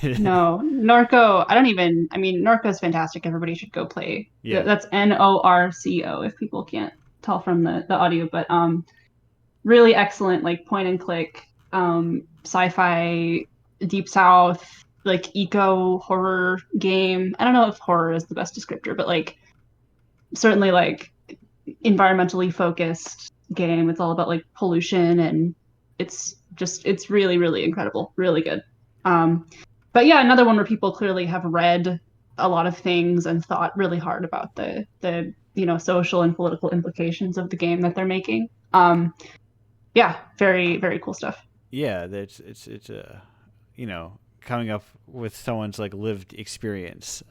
No, Norco. Norco is fantastic. Everybody should go play. Yeah. That's Norco if people can't tell from the audio, but really excellent, like point and click, sci-fi, deep south, like eco horror game. I don't know if horror is the best descriptor, but like certainly like environmentally focused game. It's all about like pollution, and it's really, really incredible, really good. But yeah, another one where people clearly have read a lot of things and thought really hard about the social and political implications of the game that they're making. Yeah, very, very cool stuff. Yeah, it's coming up with someone's like lived experience,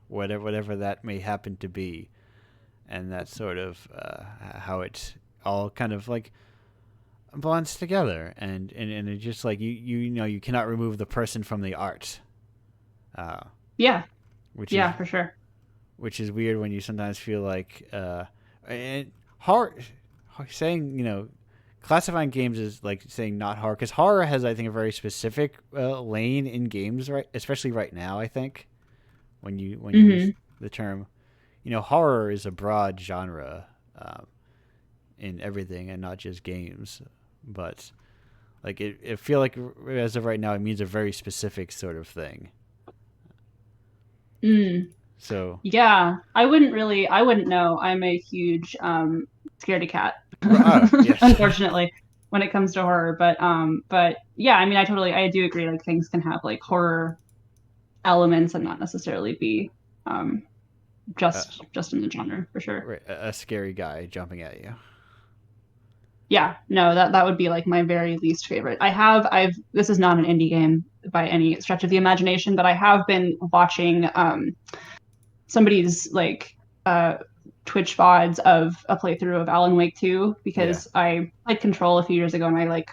whatever that may happen to be, and that's sort of how it all kind of like bonds together, and it's just like you cannot remove the person from the art. For sure. Which is weird when you sometimes feel like and horror, saying classifying games is like saying not horror, because horror has, I think, a very specific lane in games, right? Especially right now, I think when you use the term, horror is a broad genre in everything and not just games. But like it feel like as of right now, it means a very specific sort of thing. So yeah, I wouldn't know. I'm a huge scaredy cat, yes. Unfortunately, when it comes to horror. But yeah, I do agree. Like things can have like horror elements and not necessarily be just in the genre, for sure. Right, a scary guy jumping at you. Yeah, no, that would be like my very least favorite. This is not an indie game by any stretch of the imagination, but I have been watching somebody's like Twitch VODs of a playthrough of Alan Wake 2, because I played Control a few years ago and I like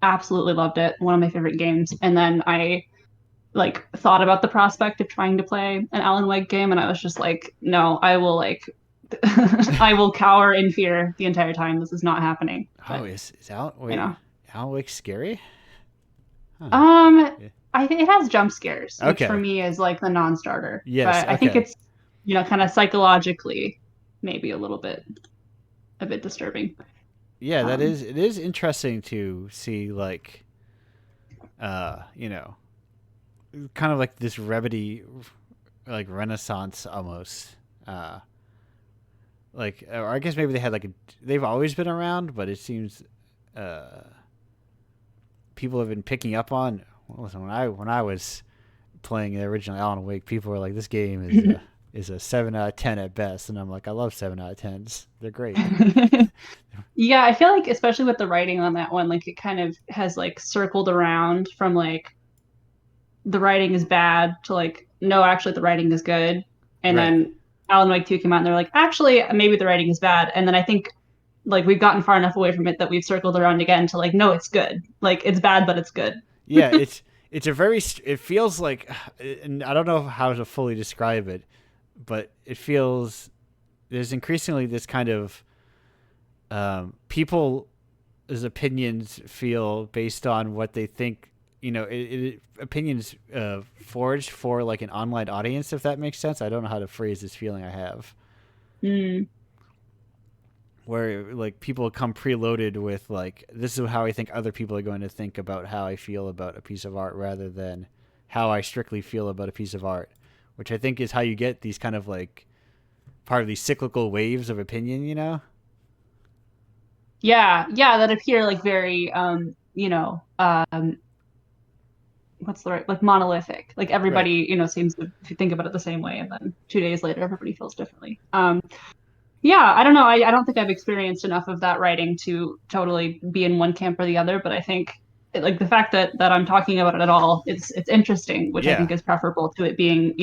absolutely loved it. One of my favorite games. And then I like thought about the prospect of trying to play an Alan Wake game, and I was just like, no, I will like I will cower in fear the entire time. This is not happening. But, is Alan Wake scary? Huh. I think it has jump scares, which for me is like the non-starter. Yes, but I think it's kind of psychologically maybe a bit disturbing. Yeah, it is interesting to see like kind of like this remedy, like Renaissance almost. Like, or I guess maybe they had they've always been around, but it seems people have been picking up on. Well, listen, when I was playing the original Alan Wake, people were like, "This game is a 7 out of 10 at best," and I'm like, "I love 7 out of 10s. They're great." Yeah, I feel like especially with the writing on that one, like it kind of has like circled around from like the writing is bad to like, no, actually the writing is good, and then Alan Wake 2 came out and they're like, actually maybe the writing is bad, and then I think like we've gotten far enough away from it that we've circled around again to like, no, it's good. Like it's bad, but it's good. Yeah, it's a very, it feels like, and I don't know how to fully describe it, but it feels, there's increasingly this kind of people's opinions feel based on what they think, opinions forged for like an online audience, if that makes sense. I don't know how to phrase this feeling I have. Where like people come preloaded with like, this is how I think other people are going to think about how I feel about a piece of art, rather than how I strictly feel about a piece of art, which I think is how you get these kind of like part of these cyclical waves of opinion, Yeah, that appear like very what's the right, like monolithic. Like everybody, right. Seems to think about it the same way, and then 2 days later everybody feels differently. Yeah, I don't know. I don't think I've experienced enough of that writing to totally be in one camp or the other, but I think like the fact that I'm talking about it at all, it's interesting, which I think is preferable to it being,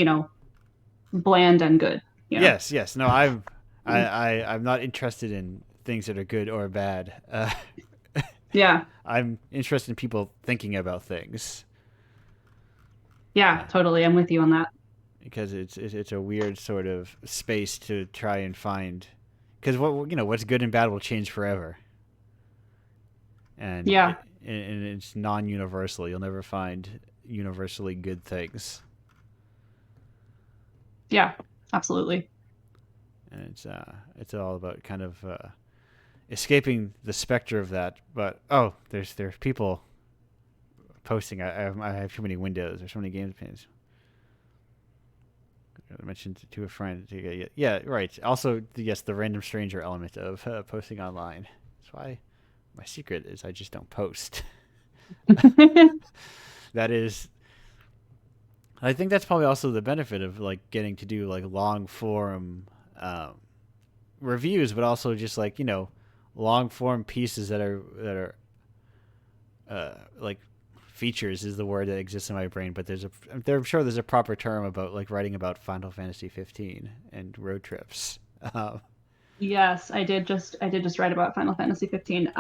bland and good. Yes. No, I'm not interested in things that are good or bad. Yeah. I'm interested in people thinking about things. Yeah, totally. I'm with you on that. Because it's a weird sort of space to try and find, because what's good and bad will change forever, and and it's non-universal. You'll never find universally good things. Yeah, absolutely. And it's all about kind of escaping the specter of that. But there's people posting. I have too many windows. There's so many games pages. I mentioned to a friend. Yeah, right. Also, yes, the random stranger element of posting online. That's why my secret is I just don't post. That is, I think that's probably also the benefit of like getting to do like long form reviews, but also just like long form pieces that are like features is the word that exists in my brain, but I'm sure there's a proper term about like writing about Final Fantasy 15 and road trips. Yes, I did just write about Final Fantasy 15.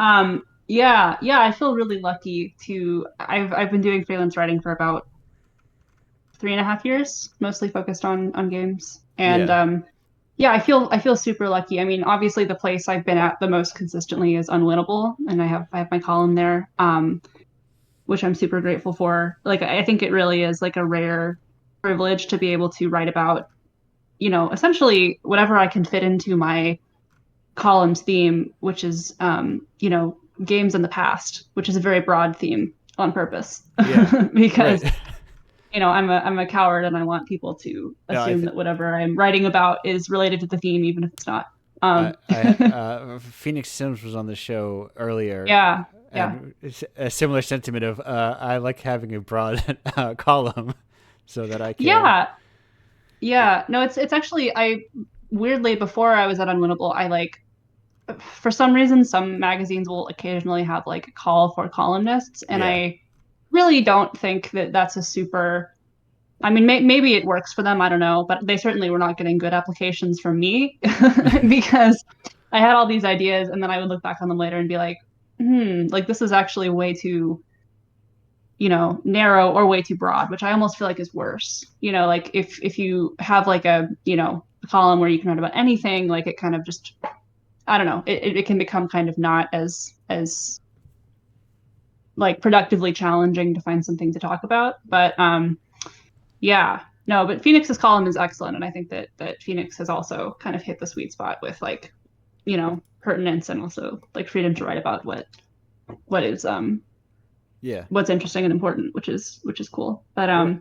Yeah, I feel really lucky to. I've been doing freelance writing for about 3.5 years, mostly focused on games, and yeah, I feel super lucky. I mean, obviously the place I've been at the most consistently is Unwinnable, and I have my column there. Which I'm super grateful for. Like, I think it really is like a rare privilege to be able to write about, essentially whatever I can fit into my column's theme, which is, games in the past, which is a very broad theme on purpose. Yeah, because, right. I'm a coward and I want people to assume that whatever I'm writing about is related to the theme, even if it's not. Phoenix Sims was on the show earlier. Yeah. And a similar sentiment of I like having a broad column so that I can. Yeah. No, it's actually, I weirdly, before I was at Unwinnable, I like, for some reason, some magazines will occasionally have like a call for columnists, and I really don't think that that's a super. I mean, maybe it works for them. I don't know, but they certainly were not getting good applications from me because I had all these ideas, and then I would look back on them later and be like, like this is actually way too, narrow or way too broad, which I almost feel like is worse. Like if you have like a column where you can write about anything, like it kind of just, I don't know, it can become kind of not as like productively challenging to find something to talk about. But yeah, no, but Phoenix's column is excellent, and I think that Phoenix has also kind of hit the sweet spot with like, pertinence and also like freedom to write about what is what's interesting and important, which is cool. But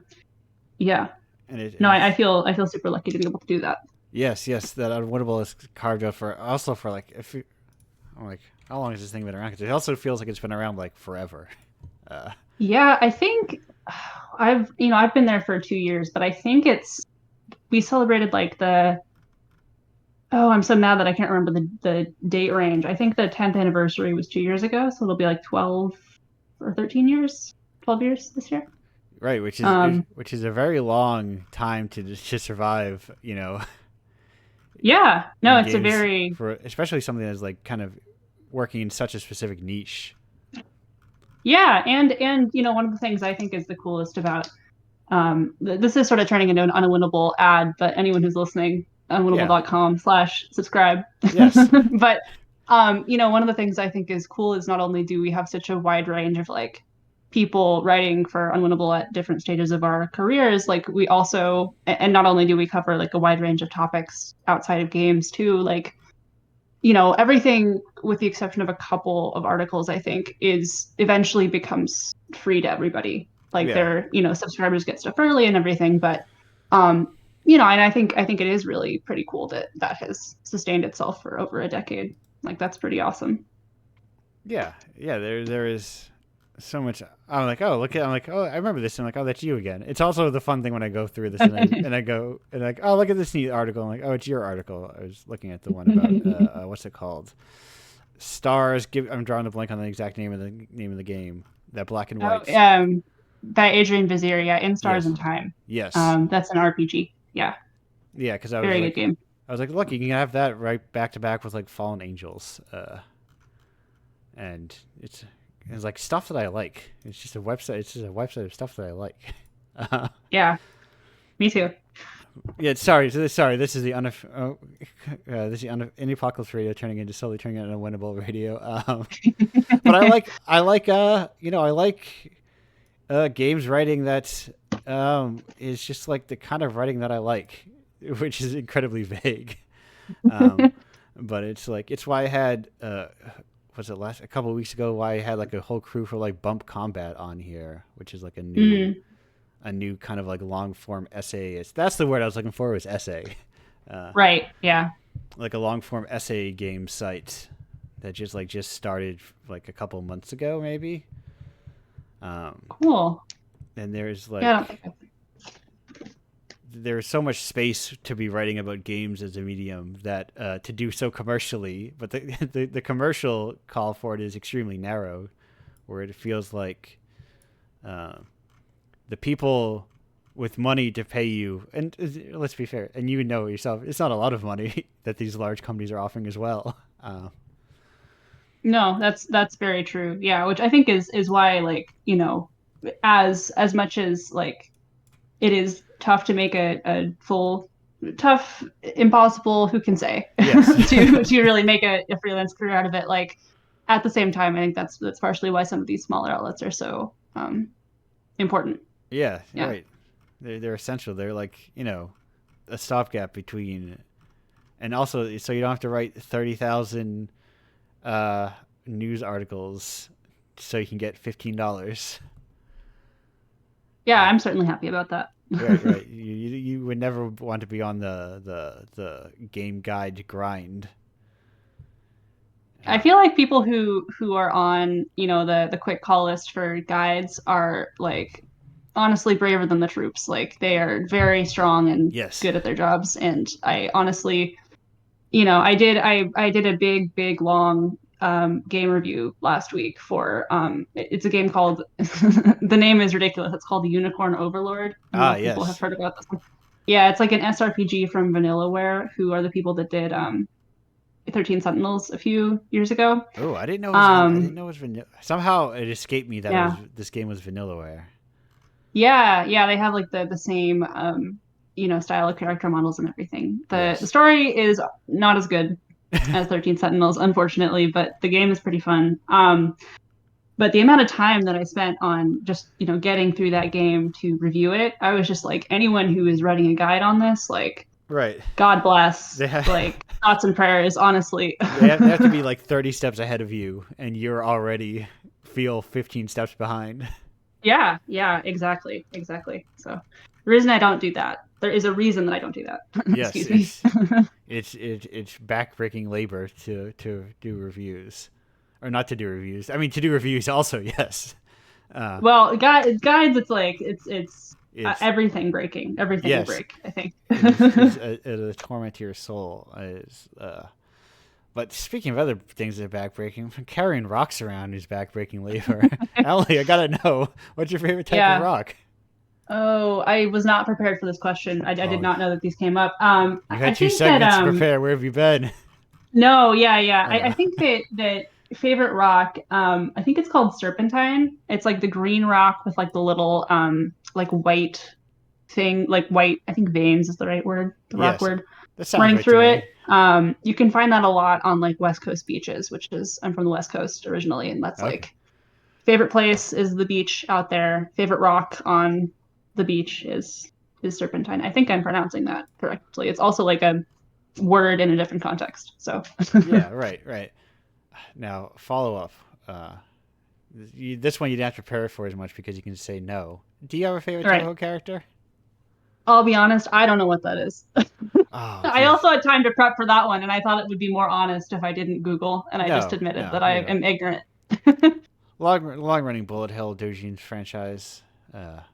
yeah, I feel super lucky to be able to do that. Yes, that Unwinnable is carved out for like, I'm like, how long has this thing been around? Because it also feels like it's been around like forever. Yeah, I think I've been there for 2 years, but I think we celebrated like I'm so mad that I can't remember the date range. I think the 10th anniversary was 2 years ago, so it'll be like 12 or 13 years, 12 years this year. Right, which is a very long time to survive, Yeah, no, it's a very, especially something that's like kind of working in such a specific niche. Yeah, and one of the things I think is the coolest about this is sort of turning into an unwinnable ad, but anyone who's listening, unwinnable.com/subscribe. Yes. But one of the things I think is cool is not only do we have such a wide range of like people writing for Unwinnable at different stages of our careers, like we also, and not only do we cover like a wide range of topics outside of games too, like everything with the exception of a couple of articles, I think, is eventually becomes free to everybody. Like their subscribers get stuff early and everything, but and I think it is really pretty cool that has sustained itself for over a decade. Like that's pretty awesome. Yeah, there is so much. I'm like, oh, I remember this. I'm like, oh, that's you again. It's also the fun thing when I go through this and I go and like, oh, look at this neat article. I'm like, oh, it's your article. I was looking at the one about what's it called? Stars. I'm drawing a blank on the exact name of the game. That black and white. By Adrian Vizier. Yeah, In Stars and Time. Yes. That's an RPG. Yeah. Yeah, because I was very good game. I was like, look, you can have that right back to back with like Fallen Angels, and it's like stuff that I like. It's just a website. It's just a website of stuff that I like. Yeah, me too. Yeah, sorry. This is the Indiepocalypse radio turning into Unwinnable radio. But I like games writing that is just like the kind of writing that I like, which is incredibly vague. But it's why I had was it a couple of weeks ago why I had like a whole crew for like Bump Combat on here, which is like a new kind of like long form essay. That's the word I was looking for, was essay. Right. Yeah. Like a long form essay game site that just started like a couple months ago, maybe. Cool. And there's like there's so much space to be writing about games as a medium that to do so commercially, but the commercial call for it is extremely narrow, where it feels like the people with money to pay you, and let's be fair, and you know yourself, it's not a lot of money that these large companies are offering as well. No, that's very true. Yeah, which I think is why, like, as much as like it is tough to make a full, tough, impossible, who can say, yes. to really make a freelance career out of it. Like at the same time, I think that's partially why some of these smaller outlets are so important. Yeah. Right. They're essential. They're like, a stopgap between, and also so you don't have to write 30,000 news articles so you can get $15. Yeah, I'm certainly happy about that. Right. You would never want to be on the game guide grind. I feel like people who are on, the quick call list for guides are like honestly braver than the troops. Like they are very strong and good at their jobs. And I honestly, I did a big long game review last week for it's a game called the name is ridiculous. It's called the Unicorn Overlord. People have heard about this one. Yeah, it's like an SRPG from Vanillaware, who are the people that did 13 Sentinels a few years ago. Oh, I didn't know it was Vanilla. Somehow it escaped me that this game was Vanillaware. Yeah, they have like the same style of character models and everything. The story is not as good as 13 Sentinels, unfortunately, but the game is pretty fun. But the amount of time that I spent on just, getting through that game to review it, I was just like, anyone who is writing a guide on this, like, right, God bless, like, thoughts and prayers, honestly. They have to be like 30 steps ahead of you, and you're already feel 15 steps behind. Yeah, exactly. So the reason I don't do that, there is a reason that I don't do that. Yes, Excuse me. it's backbreaking labor to do reviews, or not to do reviews. I mean, to do reviews also, yes. Well, guides, it's like it's everything breaking, everything will break. I think it's a torment to your soul. But speaking of other things that are backbreaking, carrying rocks around is backbreaking labor. Ellie, I gotta know, what's your favorite type of rock? Oh, I was not prepared for this question. I did not know that these came up. You had 2 segments to prepare. Where have you been? No, yeah. I think that favorite rock, I think it's called Serpentine. It's like the green rock with like the little like white thing, like white, I think veins is the right word, the rock word, that sounds running right through to it. me. You can find that a lot on like West Coast beaches, which is, I'm from the West Coast originally, and that's Okay. like favorite place is the beach out there. Favorite rock on the beach is Serpentine. I think I'm pronouncing that correctly. It's also like a word in a different context. So Yeah, right. Now, follow up. This one you didn't have to prepare for as much because you can say no. Do you have a favorite right. Toho character? I'll be honest, I don't know what that is. Oh, I also had time to prep for that one, and I thought it would be more honest if I didn't Google, and I just admitted that I am ignorant. long running bullet hell Dojin's franchise.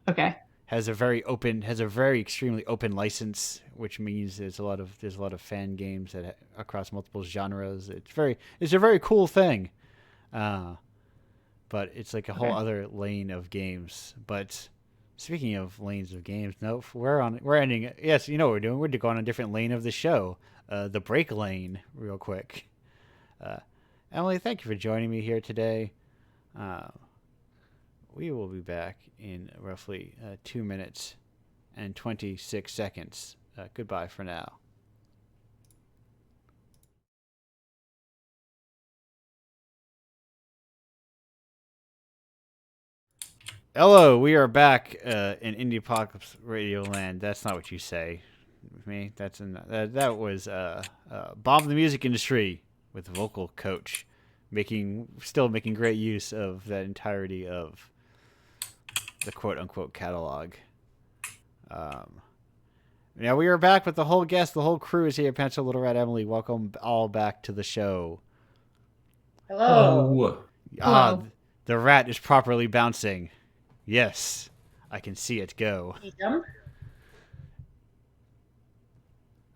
Okay. Has a very extremely open license, which means there's a lot of fan games that across multiple genres. It's a very cool thing, but it's like a whole other lane of games. But speaking of lanes of games, no, we're ending. Yes, you know what we're doing. We're going on a different lane of the show, the break lane, real quick. Emily, thank you for joining me here today. We will be back in roughly 2 minutes and 26 seconds. Goodbye for now. Hello, we are back in Indiepocalypse Radio Land. That's not what you say. Me, that was Bomb the Music Industry with Vocal Coach, still making great use of that entirety of the quote-unquote catalog. Now we are back with the whole crew is here. Pencil, Little Red, Emily, welcome all back to the show. Hello. Hello. The rat is properly bouncing. Yes, I can see it go.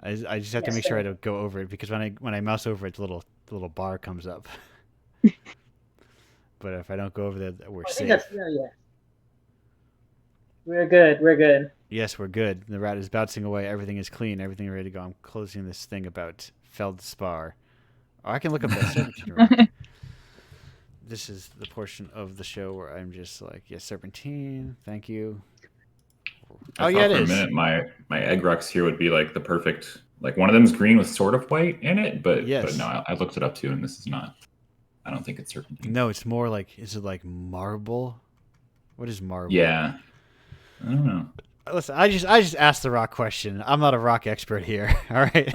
I just have to make sure I don't go over it because when I mouse over it, the little bar comes up. But if I don't go over there, we're safe. We're good. Yes, we're good. The rat is bouncing away. Everything is clean. Everything ready to go. I'm closing this thing about Feldspar. Oh, I can look up that Serpentine rock. This is the portion of the show where I'm just like, yes, Serpentine. Thank you. I thought for a minute my egg rocks here would be like the perfect, like one of them's green with sort of white in it, but no, I looked it up too, and this is not. I don't think it's Serpentine. No, it's more like, is it like marble? What is marble? Yeah, I don't know. Listen, I just asked the rock question. I'm not a rock expert here. All right.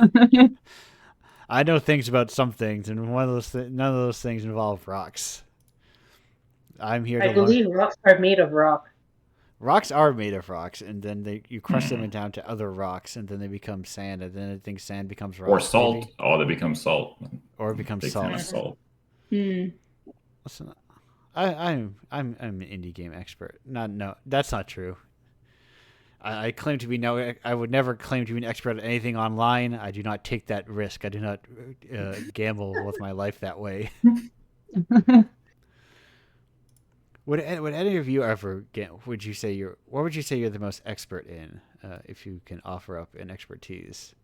I know things about some things, and none of those things involve rocks. I'm here. I believe rocks are made of rock. Rocks are made of rocks, and then you crush them down to other rocks, and then they become sand, and then I think sand becomes rock. Or salt. Maybe. Oh, they become salt. Or it becomes salt. Salt. Listen, I'm an indie game expert. No, that's not true. I claim to be I would never claim to be an expert at anything online. I do not take that risk. I do not gamble with my life that way. Would any of you ever what would you say you're the most expert in, if you can offer up an expertise?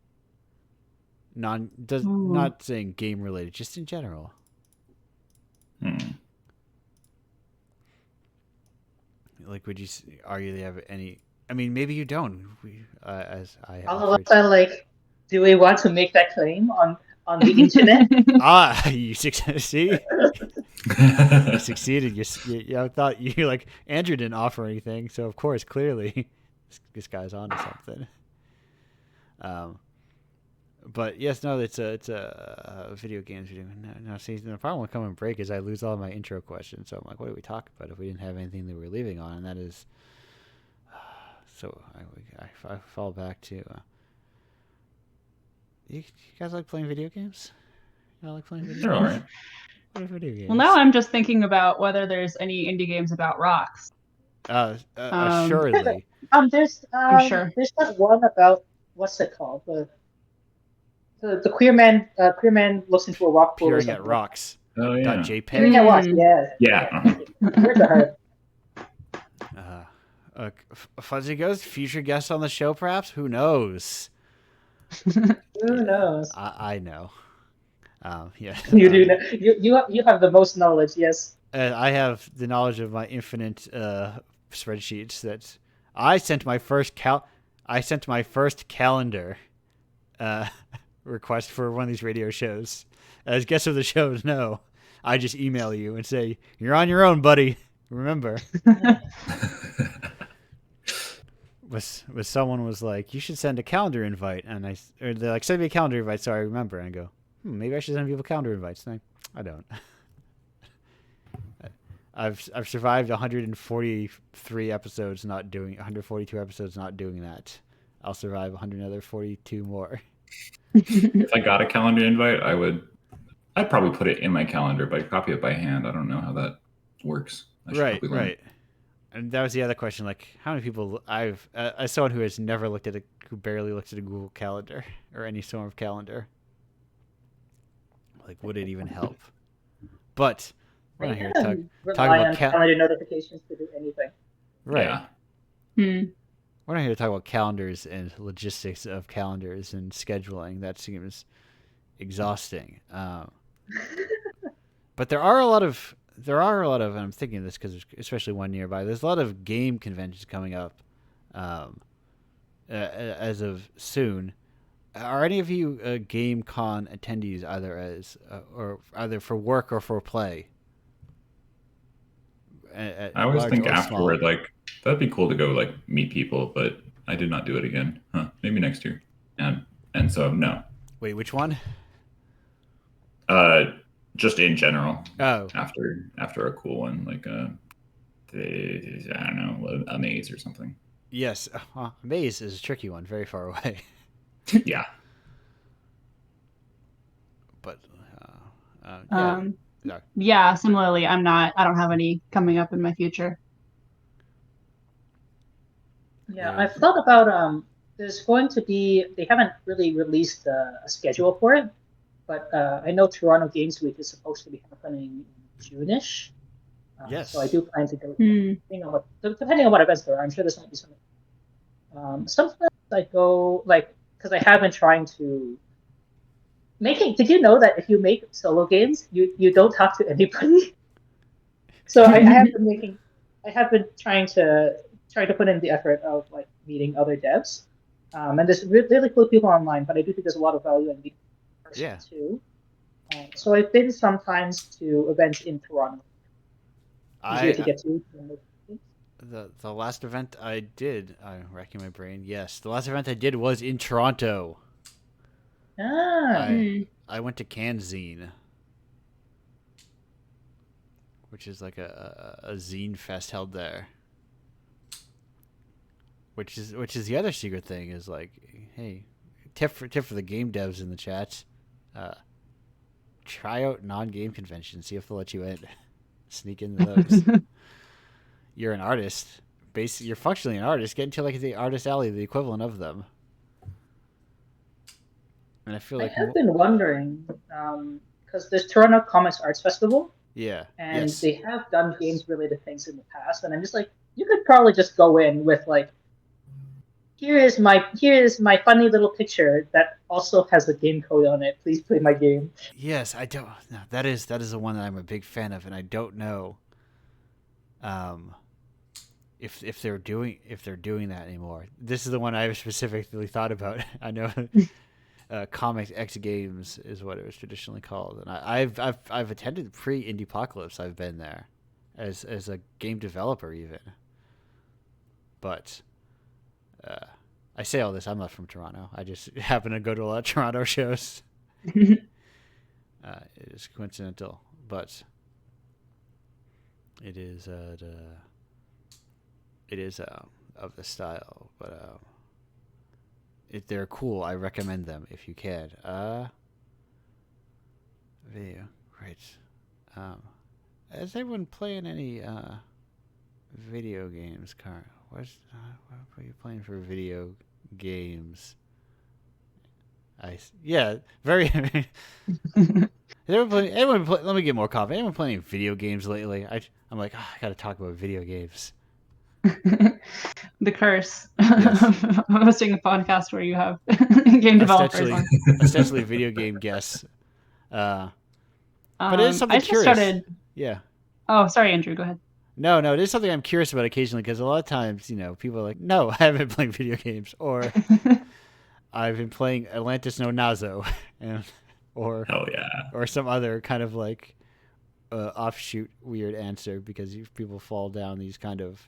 Not saying game related, just in general. Like, would you argue they have any? I mean, maybe you don't. All of us are like, do we want to make that claim on the internet? You see. You succeeded. I thought you like Andrew didn't offer anything, so of course, clearly, this guy's on to something. But yes, no, it's a video games video. No, see, the problem with coming break is I lose all my intro questions. So I'm like, what do we talk about if we didn't have anything that we're leaving on? And that is, so I fall back to. You guys like playing video games? You like playing video games? They're all right. Video games. Well, now I'm just thinking about whether there's any indie games about rocks. Assuredly. There's that one about, what's it called? The queer man looks into a rock pool. Peering at rocks. Oh yeah. .jpg. Peering at rocks. Yeah. Fuzzy Ghost, future guest on the show, perhaps? Who knows? Who knows? I know. Yeah. You do. You have the most knowledge. Yes. I have the knowledge of my infinite spreadsheets. That I sent my first calendar request for one of these radio shows. As guests of the shows know, I just email you and say, "You're on your own, buddy. Remember." With someone was like, "You should send a calendar invite," and they're like, "Send me a calendar invite so I remember." And I go, maybe I should send people calendar invites. And I don't. I've survived 143 episodes not doing 142 episodes not doing that. I'll survive 142 more. If I got a calendar invite, I'd probably put it in my calendar, but I'd copy it by hand. I don't know how that works. Right. And that was the other question. Like, how many people as someone who has never who barely looked at a Google Calendar or any sort of calendar, like, would it even help? But we're not here to talk about calendar notifications to do anything. Right. Yeah. We're not here to talk about calendars and logistics of calendars and scheduling. That seems exhausting. But there are a lot of, and I'm thinking of this because especially one nearby, there's a lot of game conventions coming up as of soon. Are any of you Game Con attendees either for work or for play? I always think afterward, like, that'd be cool to go like meet people, but I did not do it again. Maybe next year. And so no. Wait, which one? Just in general. Oh. After a cool one, like I don't know, a maze or something. Yes, a maze is a tricky one, very far away. Yeah. But yeah, similarly, I don't have any coming up in my future. Yeah, I've thought about there's going to be, they haven't really released a schedule for it, but I know Toronto Games Week is supposed to be happening in June-ish. Yes. So I do plan to go, depending on what events there are. I'm sure there's going to be something. Sometimes I go, like, because I have been trying to did you know that if you make solo games, you don't talk to anybody? So I have been trying to put in the effort of like meeting other devs. And there's really cool people online, but I do think there's a lot of value in meeting person too. So I've been sometimes to events in Toronto. Easier to get to. The last event I did, I'm racking my brain. Yes, the last event I did was in Toronto. I went to CanZine, which is like a zine fest held there. Which is the other secret thing is like, hey, tip for the game devs in the chat, try out non-game conventions, see if they'll let you in. Sneak into those. You're an artist. You're functionally an artist. Get into like the artist alley, the equivalent of them. And I feel like I have been wondering, because there's Toronto Comics Arts Festival. Yeah. And they have done games related things in the past, and I'm just like, you could probably just go in with like, here is my funny little picture that also has a game code on it. Please play my game. Yes, I don't. No, that is the one that I'm a big fan of, and I don't know, if they're doing that anymore. This is the one I specifically thought about. I know. Comics X Games is what it was traditionally called, and I've attended pre-Indiepocalypse. I've been there as a game developer even, but I say all this. I'm not from Toronto. I just happen to go to a lot of Toronto shows. It is coincidental, but it is of the style, but. If they're cool, I recommend them if you can. Video, right. Is anyone playing any video games? What are you playing for video games? Very. Let me get more coffee. Anyone playing video games lately? I'm like, I gotta talk about video games. The curse of hosting a podcast where you have game developers on. Essentially video game guests. But it is something I just curious. started. Yeah. Oh, sorry, Andrew. Go ahead. No, it is something I'm curious about occasionally because a lot of times, people are like, no, I haven't been playing video games, or I've been playing Atlantis no Nazo, or Hell yeah. or some other kind of like offshoot weird answer because people fall down these kind of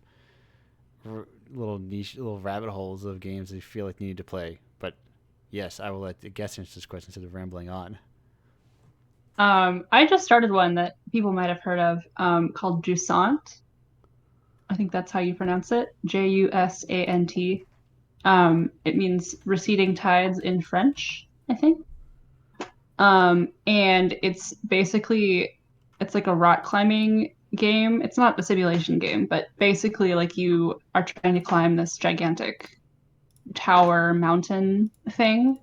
little niche, little rabbit holes of games they feel like they need to play. But yes, I will let the guest answer this question instead of rambling on. I just started one that people might have heard of called Jusant. I think that's how you pronounce it. Jusant. It means receding tides in French, I think. And it's like a rock climbing game. It's not a simulation game, but basically like you are trying to climb this gigantic tower mountain thing.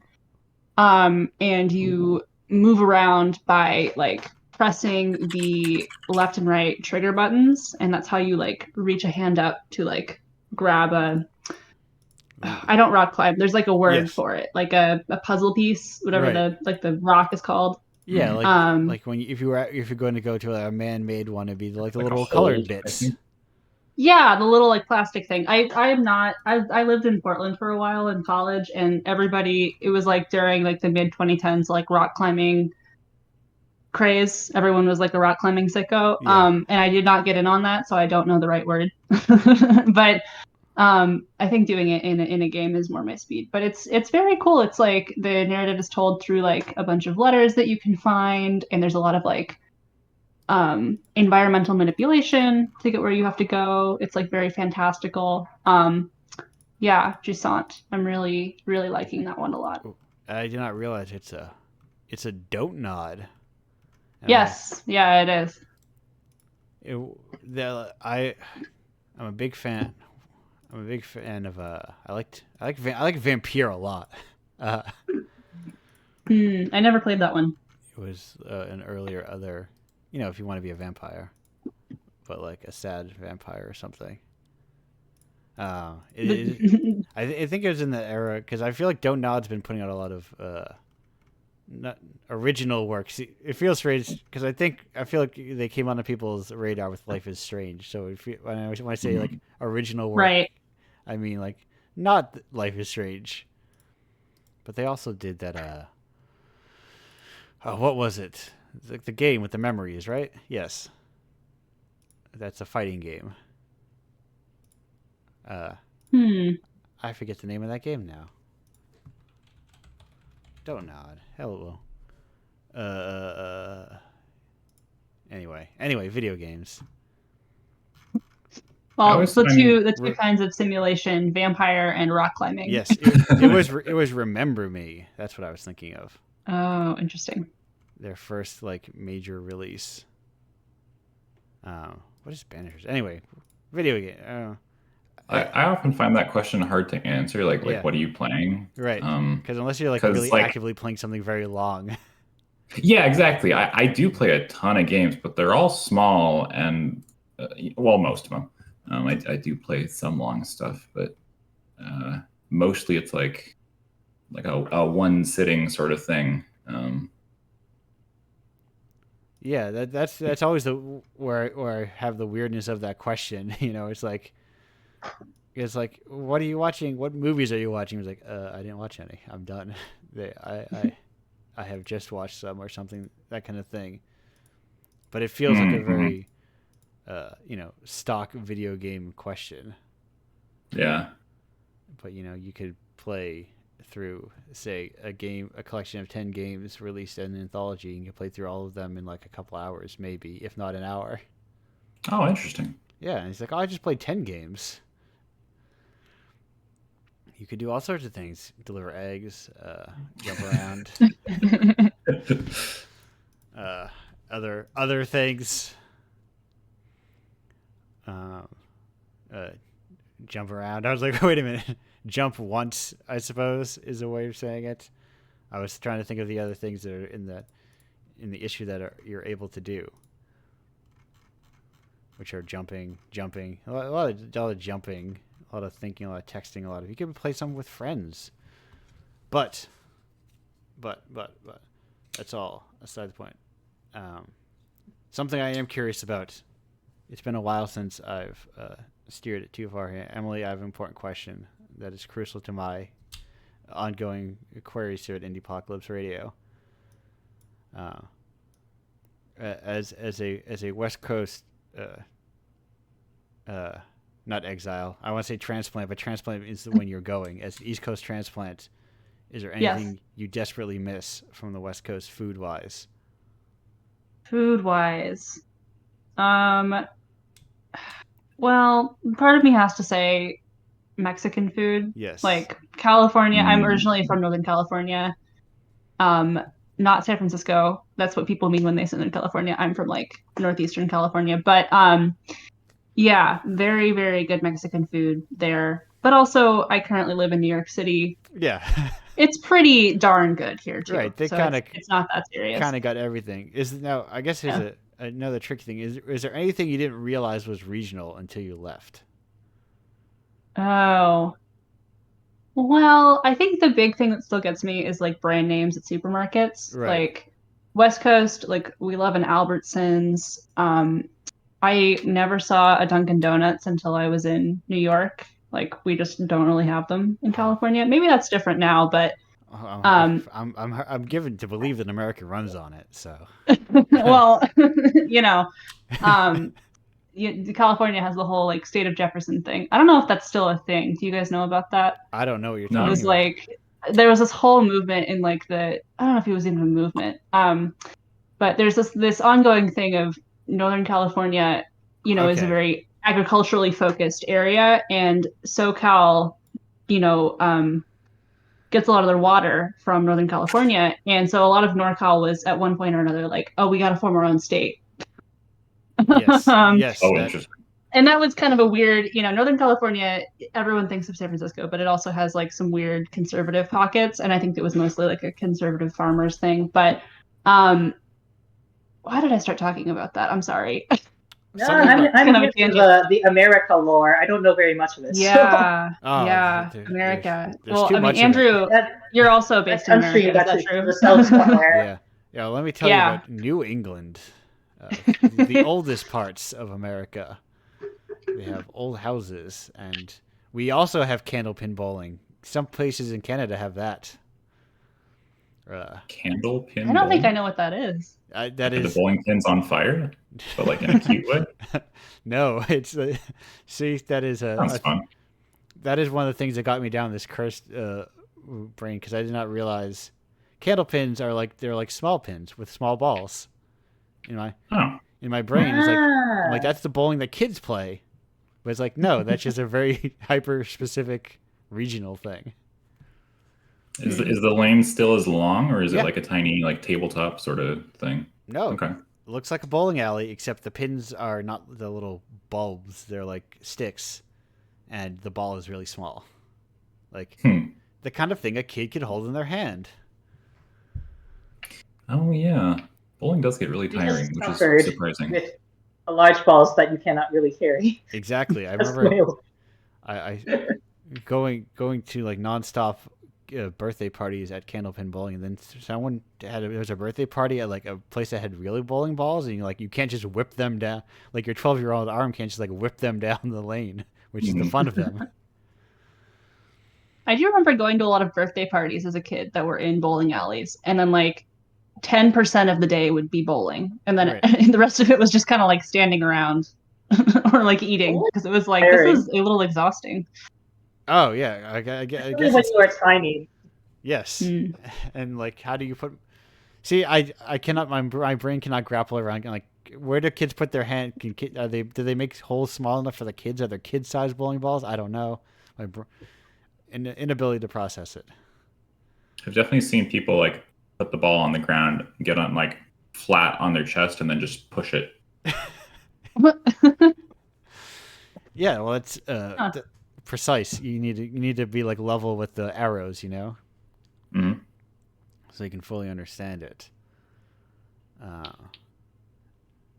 And you move around by like pressing the left and right trigger buttons, and that's how you like reach a hand up to like grab a I don't rock climb. There's like a word for it, like a puzzle piece, whatever the rock is called. Yeah, like when if you're going to go to a man-made one, it'd be like the little hold, colored bits. Yeah, the little like plastic thing. I lived in Portland for a while in college, and it was like during like the mid 2010s like rock climbing craze. Everyone was like a rock climbing sicko. Yeah. And I did not get in on that, so I don't know the right word. But I think doing it in a game is more my speed. But it's very cool. It's like the narrative is told through like a bunch of letters that you can find, and there's a lot of like environmental manipulation to get where you have to go. It's like very fantastical. Yeah, Jusant. I'm really, really liking that one a lot. I did not realize it's a don't nod. Yes, yeah, it is. I'm a big fan. I'm a big fan of I like Vampire a lot. I never played that one. It was an earlier other, if you want to be a vampire, but like a sad vampire or something. I think it was in the era because I feel like Don't Nod's been putting out a lot of not original works. It feels strange because I feel like they came onto people's radar with Life is Strange. So when I say like original work, right. I mean like not Life is Strange, but they also did that. What was it? The game with the memories, right? Yes, that's a fighting game. I forget the name of that game now. Don't nod. Hell it will. Anyway, video games. Well, it's the two kinds of simulation: vampire and rock climbing. Yes, it was Remember Me. That's what I was thinking of. Oh, interesting. Their first like major release. What is Banishers? Anyway, video game. I often find that question hard to answer. Like what are you playing? Right. Because unless you're like really actively playing something very long. Yeah, exactly. I do play a ton of games, but they're all small and most of them. I do play some long stuff, but mostly it's like a one sitting sort of thing. Yeah, that's always where I have the weirdness of that question. It's like, what are you watching? What movies are you watching? It's like, I didn't watch any. I'm done. I have just watched some or something, that kind of thing. But it feels like a very, stock video game question. Yeah. But you could play through, say, a collection of 10 games released in an anthology, and you can play through all of them in like a couple hours, maybe, if not an hour. Oh, interesting. Yeah, and he's like, I just played 10 games. You could do all sorts of things. Deliver eggs, jump around. Other things. Jump around. I was like, wait a minute. Jump once, I suppose, is a way of saying it. I was trying to think of the other things that are in the issue that you're able to do, which are jumping, a lot of jumping, a lot of thinking, a lot of texting, you could play some with friends, but That's all. Aside the point. Something I am curious about. It's been a while since I've steered it too far here. Emily, I have an important question that is crucial to my ongoing queries here at Indiepocalypse Radio. As a West Coast, not exile. I want to say transplant, but transplant is when you're going. As an East Coast transplant, is there anything you desperately miss from the West Coast food wise? Food wise, well, part of me has to say Mexican food. Yes. Like California, I'm originally from Northern California. Not San Francisco. That's what people mean when they say Northern California. I'm from like Northeastern California. But yeah, very, very good Mexican food there. But also I currently live in New York City. Yeah. It's pretty darn good here too. Right. They so kind of it's not that serious. Kind of got everything. I guess here's another tricky thing. Is there anything you didn't realize was regional until you left? Oh. Well, I think the big thing that still gets me is like brand names at supermarkets. Right. Like West Coast, like we love an Albertsons. I never saw a Dunkin' Donuts until I was in New York. Like we just don't really have them in California. Maybe that's different now, but I'm given to believe that America runs on it. So well, California has the whole like state of Jefferson thing. I don't know if that's still a thing. Do you guys know about that? I don't know what you're talking It was about. like there was this whole movement in like I don't know if it was even a movement. But there's this ongoing thing of Northern California, is a very agriculturally focused area, and SoCal, gets a lot of their water from Northern California, and so a lot of NorCal was at one point or another like, oh, we got to form our own state. Yes. Yes. Oh, interesting. And that was kind of a weird, Northern California, everyone thinks of San Francisco, but it also has like some weird conservative pockets. And I think it was mostly like a conservative farmers thing. But why did I start talking about that? I'm sorry. No, I'm into the America lore. I don't know very much of this. Yeah. America. Andrew, you're also based in America. Is that true? The South somewhere. Yeah. Let me tell you about New England. The oldest parts of America. We have old houses, and we also have candlepin bowling. Some places in Canada have that. Candlepin? I don't think I know what that is. That is the bowling pins on fire, but like in a cute way. No, it's see that is sounds fun. That is one of the things that got me down this cursed brain, because I did not realize candlepins are like small pins with small balls. In my brain, it's like I'm like that's the bowling that kids play, but it's like no, that's just a very hyper specific regional thing. Is the lane still as long, or is it like a tiny like tabletop sort of thing? No. Okay. It looks like a bowling alley, except the pins are not the little bulbs; they're like sticks, and the ball is really small, like the kind of thing a kid could hold in their hand. Oh yeah. Bowling does get really tiring, which is surprising. With large balls that you cannot really carry. Exactly. I remember I going to like nonstop birthday parties at candlepin bowling, and then someone there was a birthday party at like a place that had really bowling balls, and you can't just whip them down. Like your 12-year-old arm can't just like whip them down the lane, which is the fun of them. I do remember going to a lot of birthday parties as a kid that were in bowling alleys, and then like 10% of the day would be bowling, and then the rest of it was just kind of like standing around or like eating, because it was like this is a little exhausting. Oh yeah, I guess when you are tiny. Yes, and like how do you put? See, I cannot. My brain cannot grapple around like where do kids put their hand? Do they make holes small enough for the kids? Are there kid-sized bowling balls? I don't know. My inability to process it. I've definitely seen people like put the ball on the ground, get on like flat on their chest, and then just push it. Yeah, well, it's precise. You need to be like level with the arrows, Mm-hmm. so you can fully understand it.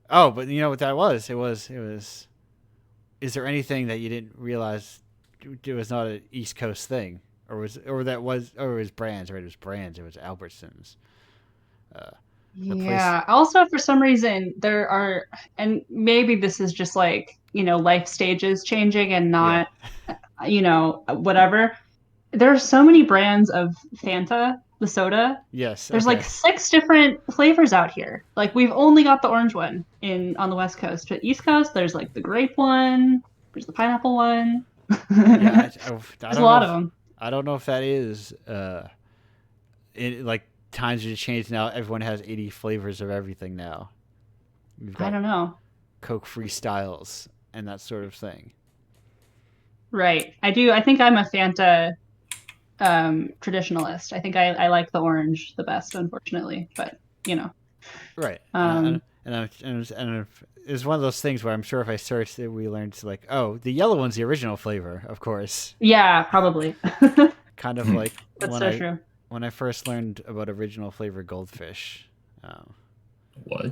But you know what that was? It was. Is there anything that you didn't realize it was not an East Coast thing? Or it was brands, right? It was brands. It was Albertsons. Yeah. Also, for some reason, there are, and maybe this is just like, life stages changing and not, whatever. There are so many brands of Fanta, the soda. Yes. There's like 6 different flavors out here. Like we've only got the orange one on the West Coast. But East Coast, there's like the grape one. There's the pineapple one. Yeah, there's a lot of them. I don't know if that is like times have changed now. Everyone has 80 flavors of everything now. I don't know. Coke freestyles and that sort of thing. Right. I do. I think I'm a Fanta traditionalist. I think I like the orange the best, unfortunately. But right. And it's one of those things where I'm sure if I searched it, we learned like, oh, the yellow one's the original flavor, of course. Yeah, probably. Kind of like that's so true. When I first learned about original flavor goldfish. What?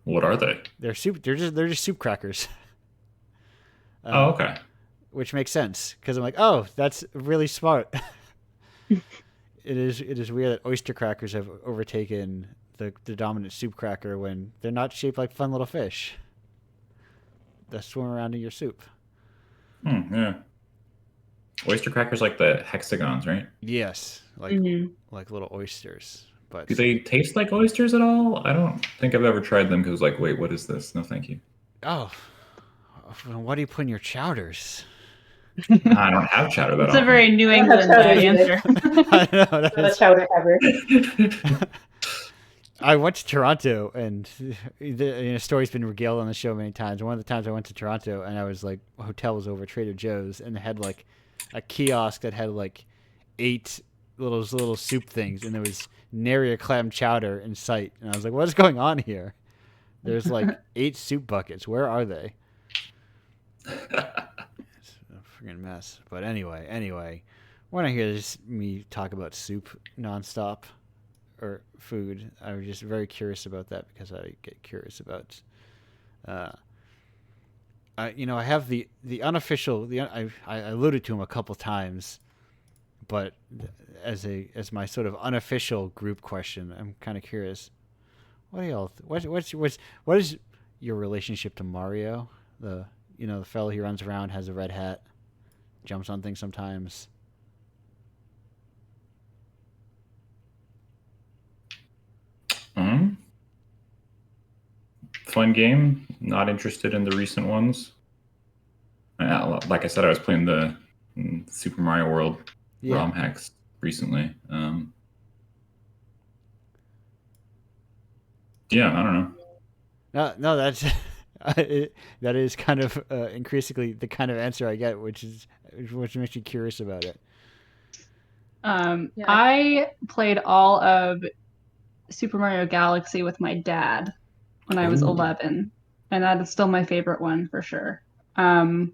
What are they? They're soup. They're just soup crackers. Oh, okay. Which makes sense because I'm like, oh, that's really smart. It is weird that oyster crackers have overtaken the dominant soup cracker when they're not shaped like fun little fish that swim around in your soup. Yeah. Oyster crackers like the hexagons, right? Yes, like little oysters. But do they taste like oysters at all? I don't think I've ever tried them because like, wait, what is this? No, thank you. Oh, what do you put in your chowders? I don't have chowder that often. It's a very New England answer. I know. Not chowder ever. I went to Toronto, and the story's been regaled on the show many times. One of the times I went to Toronto, and I was like, hotel was over Trader Joe's, and they had like a kiosk that had like 8 little soup things, and there was nary a clam chowder in sight. And I was like, what is going on here? There's like 8 soup buckets. Where are they? It's a freaking mess. But anyway, when I hear me talk about soup nonstop or food, I'm just very curious about that because I get curious about. I have the unofficial. I alluded to him a couple times, but as my sort of unofficial group question, I'm kind of curious. What do y'all? What is your relationship to Mario? The fellow who runs around, has a red hat, jumps on things sometimes. Fun game. Not interested in the recent ones. Like I said, I was playing the Super Mario World ROM hacks recently. Yeah, I don't know. No, that's that is kind of increasingly the kind of answer I get, which makes me curious about it. I played all of Super Mario Galaxy with my dad when I was 11, and that is still my favorite one for sure. But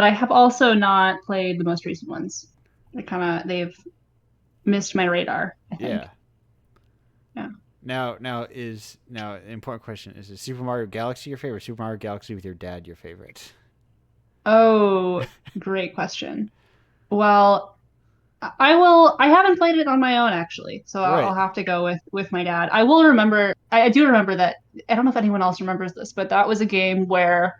I have also not played the most recent ones. They've missed my radar, I think. Yeah. Now an important question: is it Super Mario Galaxy your favorite? Or Super Mario Galaxy with your dad your favorite? Oh, great question. Well, I haven't played it on my own actually, so right. I'll have to go with my dad. I will remember. I do remember that. I don't know if anyone else remembers this, but that was a game where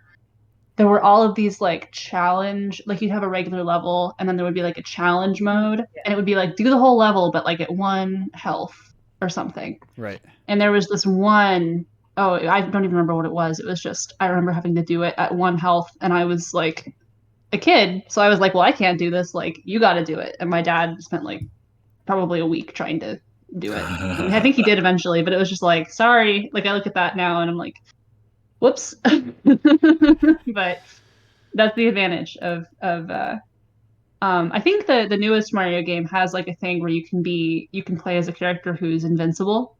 there were all of these like challenge, like you'd have a regular level, and then there would be like a challenge mode, and it would be like do the whole level, but like at 1 health or something. Right. And there was this one. Oh, I don't even remember what it was. It was just I remember having to do it at 1 health, and I was like a kid, so I was like, well, I can't do this, like you got to do it. And my dad spent like probably a week trying to do it. I think he did eventually, but it was just like, sorry, like I look at that now and I'm like, whoops. But that's the advantage of I think the newest Mario game has like a thing where you can play as a character who's invincible,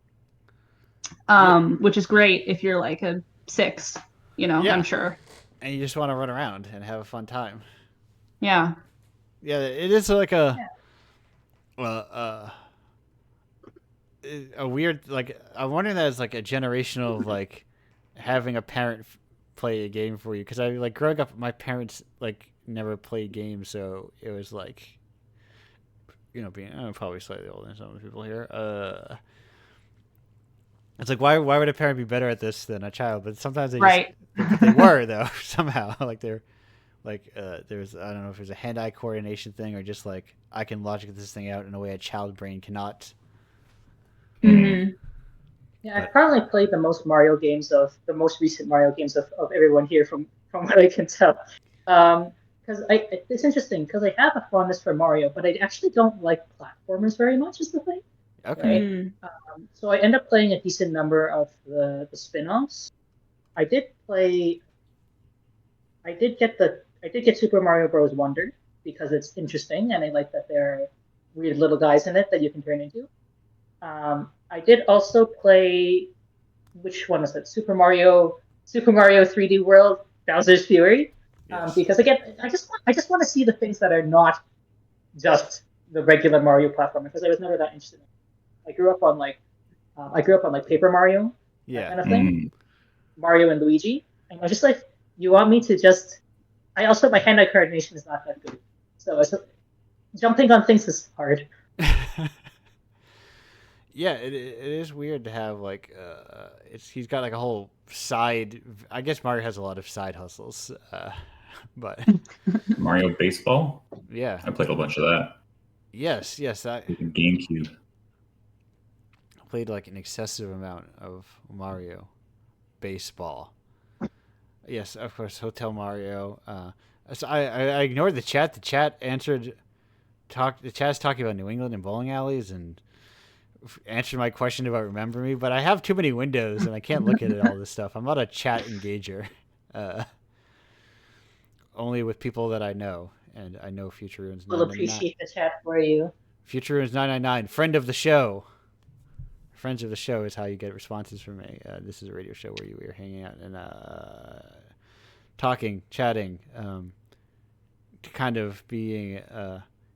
which is great if you're like a 6, I'm sure. And you just want to run around and have a fun time. Yeah. Yeah, it is like a weird, like, I'm wondering that it's like a generational, like, having a parent play a game for you. Because I, like, growing up, my parents, like, never played games, so it was like, being probably slightly older than some of the people here, it's like why would a parent be better at this than a child? But sometimes they right. but they were though somehow like they're like there's I don't know if there's a hand-eye coordination thing or just like I can logic this thing out in a way a child brain cannot. Mm-hmm. Yeah, I've probably played the most recent Mario games of everyone here from what I can tell. Because it's interesting because I have a fondness for Mario, but I actually don't like platformers very much. Is the thing. Okay. Right? So I end up playing a decent number of the spin-offs. I did get Super Mario Bros. Wonder because it's interesting and I like that there are weird little guys in it that you can turn into. I did also play, which one is it? Super Mario 3D World Bowser's Fury. Yes. Because again, I just want to see the things that are not just the regular Mario platformer because I was never that interested in it. I grew up on like Paper Mario, that kind of thing, Mario and Luigi, and I was just like, you want me to just? I also my hand-eye coordination is not that good, so jumping on things is hard. Yeah, it is weird to have like he's got like a whole side. I guess Mario has a lot of side hustles, but Mario Baseball. Yeah, I played a bunch of that. Yes, that GameCube. Played like an excessive amount of Mario Baseball. Yes, of course, Hotel Mario. So I ignored the chat. The chat answered. The chat's talking about New England and bowling alleys and answered my question about Remember Me, but I have too many windows and I can't look at all this stuff. I'm not a chat engager. Only with people that I know, and I know Future Runes 999. We'll appreciate the chat for you. Future Runes 999, friend of the show. Friends of the show is how you get responses from me. This is a radio show where we are hanging out and talking, chatting, kind of being.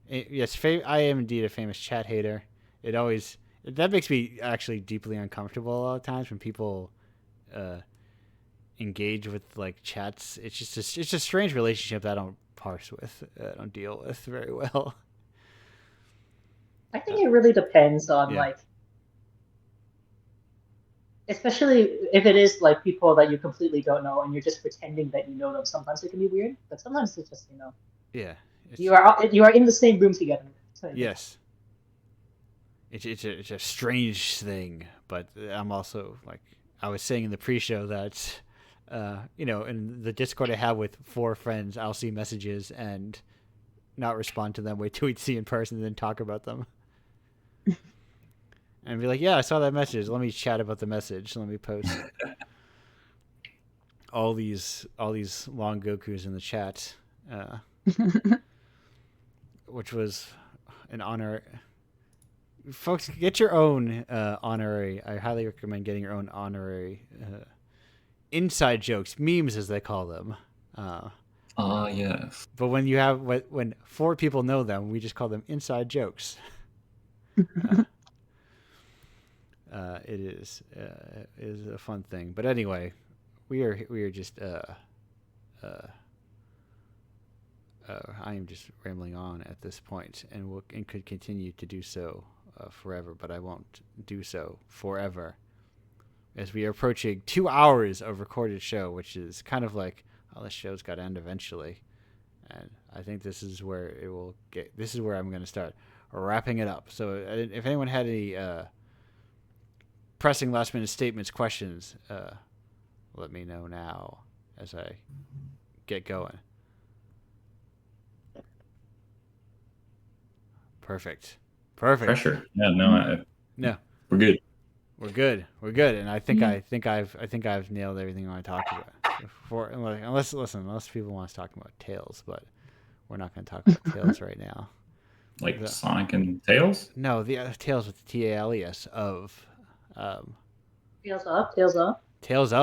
Yes, I am indeed a famous chat hater. That makes me actually deeply uncomfortable a lot of times when people engage with like chats. It's a strange relationship that I don't parse with. I don't deal with very well. I think it really depends on like. Especially if it is like people that you completely don't know and you're just pretending that you know them. Sometimes it can be weird, but sometimes it's just Yeah. You are in the same room together. So yes. It's a strange thing, but I'm also like I was saying in the pre-show that in the Discord I have with 4 friends, I'll see messages and not respond to them. Wait till we see in person, and then talk about them. And be like, yeah, I saw that message. Let me chat about the message. Let me post all these long Gokus in the chat, which was an honor. Folks, get your own honorary. I highly recommend getting your own honorary inside jokes, memes as they call them. Yes. But when 4 people know them, we just call them inside jokes. It is a fun thing, but anyway, we are just I am just rambling on at this point, and could continue to do so forever, but I won't do so forever, as we are approaching 2 hours of recorded show, which is kind of like, oh, this show's got to end eventually, and I think this is where it will get. This is where I'm going to start wrapping it up. So if anyone had any pressing last minute statements, questions, let me know now as I get going. Perfect. Pressure. Yeah, no. We're good. We're good. And I think I've nailed everything I want to talk about. Unless people want to talk about Tails, but we're not going to talk about Tails right now. Like Sonic and Tails? No, the Tails with the TALES of. Tails up. Tales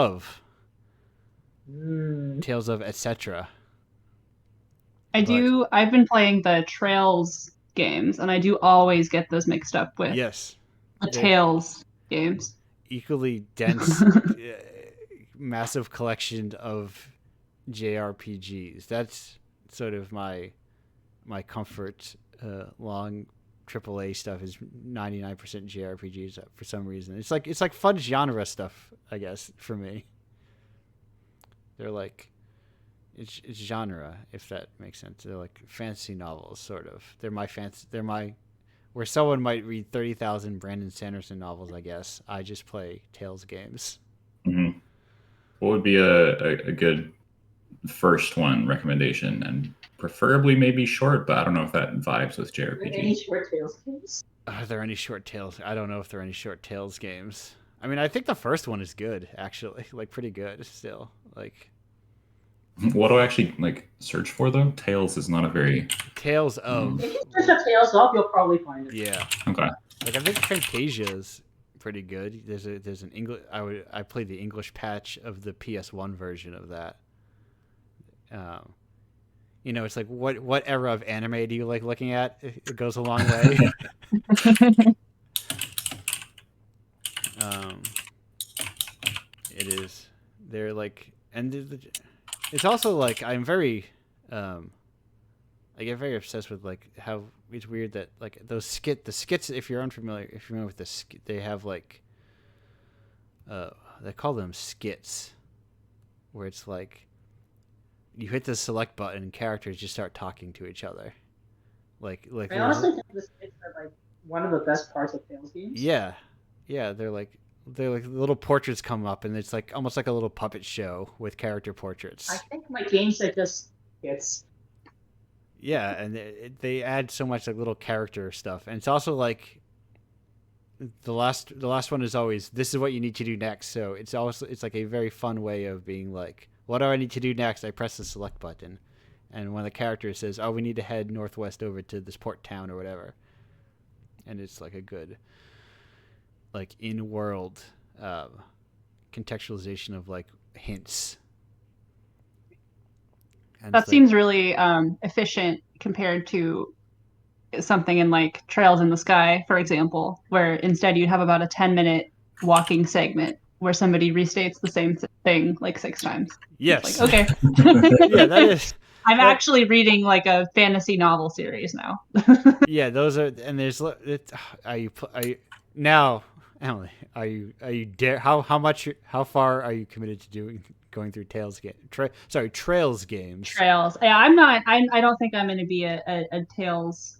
of, etc. I've been playing the Trails games, and I do always get those mixed up with the Tales games. Equally dense, massive collection of JRPGs. That's sort of my comfort long AAA stuff is 99% JRPGs for some reason. It's like fun genre stuff, I guess, for me. They're like it's genre, if that makes sense. They're like fantasy novels, sort of. They're my where someone might read 30,000 Brandon Sanderson novels, I guess. I just play Tales games. Mm-hmm. What would be a good first one recommendation, and preferably maybe short, but I don't know if that vibes with JRPG. Any short Tales games? Are there any short Tales? I don't know if there are any short Tales games. I mean, I think the first one is good, actually. Like, pretty good still. Like, what do I actually like search for though? Tales is not a very Tales of. If you search up Tales of, you'll probably find it. Yeah. Okay. Like, I think Fantasia is pretty good. There's an English. I played the English patch of the PS1 version of that. You know, it's like what era of anime do you like looking at? It goes a long way. It is. They're like, and it's also like I'm very, I get very obsessed with like how it's weird that like the skits. If you're familiar with the skit, they have like, they call them skits, where it's like, you hit the select button and characters just start talking to each other, like. I honestly think the skits are like one of the best parts of Tales games. Yeah, they're like little portraits come up, and it's like almost like a little puppet show with character portraits. I think my games are just skits. Yeah, and they add so much like little character stuff, and it's also like the last one is always, this is what you need to do next. So it's like a very fun way of being like, what do I need to do next? I press the select button, and when the character says, oh, we need to head northwest over to this port town or whatever, and it's like a good like in-world contextualization of like hints. And that seems really efficient compared to something in like Trails in the Sky, for example, where instead you'd have about a 10-minute walking segment where somebody restates the same thing like 6 times. Yes. It's like, okay. Yeah, that is. I'm actually reading like a fantasy novel series now. Yeah, those are, and there's. Are you now, Emily? Are you dare? How far are you committed to going through Trails games? Trails. Yeah, I'm not. I don't think I'm going to be a Tales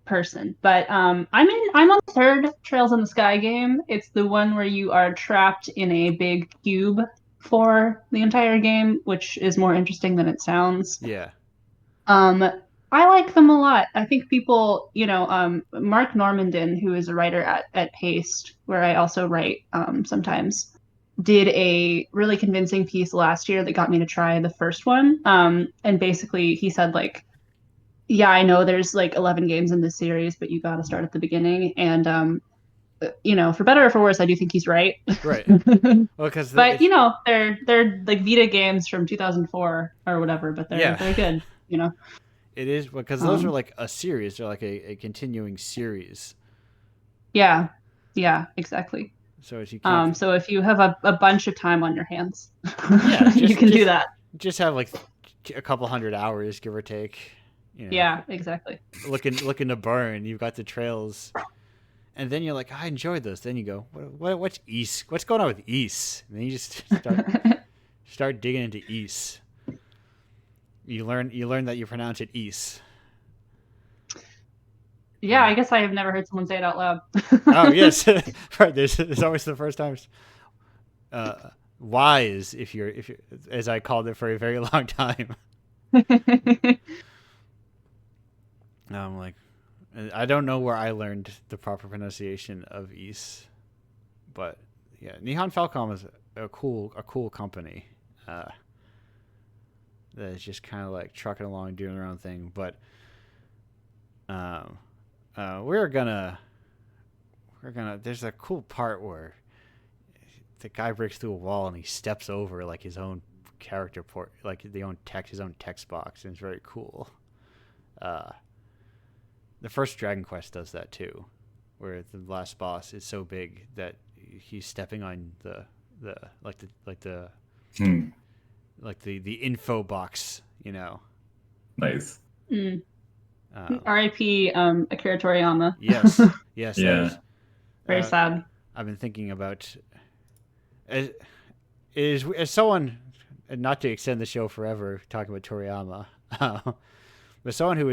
person, but I'm on the 3rd Trails in the Sky game. It's the one where you are trapped in a big cube for the entire game, which is more interesting than it sounds. Yeah. I like them a lot. I think people, Mark Normandin, who is a writer at Paste, where I also write sometimes, did a really convincing piece last year that got me to try the first one. And basically he said like, yeah, I know there's like 11 games in this series, but you got to start at the beginning. And, for better or for worse, I do think he's right. Right. Well, but they're like Vita games from 2004 or whatever, but they're good, It is, because those are like a series. They're like a continuing series. Yeah, exactly. So if you can't... so if you have a bunch of time on your hands, you can do that. Just have like a couple hundred hours, give or take. Yeah, exactly. Looking to burn. You've got the Trails, and then you're like, I enjoyed this. Then you go, what's Ys? What's going on with Ys? And then you just start digging into Ys. You learn that you pronounce it Ys. Yeah, I guess I have never heard someone say it out loud. Oh yes, right. There's always the first time. Wise, if you're as I called it for a very long time. I'm like, I don't know where I learned the proper pronunciation of Ys, but yeah, Nihon Falcom is a cool company. That is just kind of like trucking along, doing their own thing. But we're gonna. There's a cool part where the guy breaks through a wall and he steps over like his own character port, like his own text box, and it's very cool. The first Dragon Quest does that too, where the last boss is so big that he's stepping on the info box, Nice. R.I.P. Akira Toriyama. Yes, yes, Yeah. Very sad. I've been thinking about as someone, not to extend the show forever talking about Toriyama, but someone who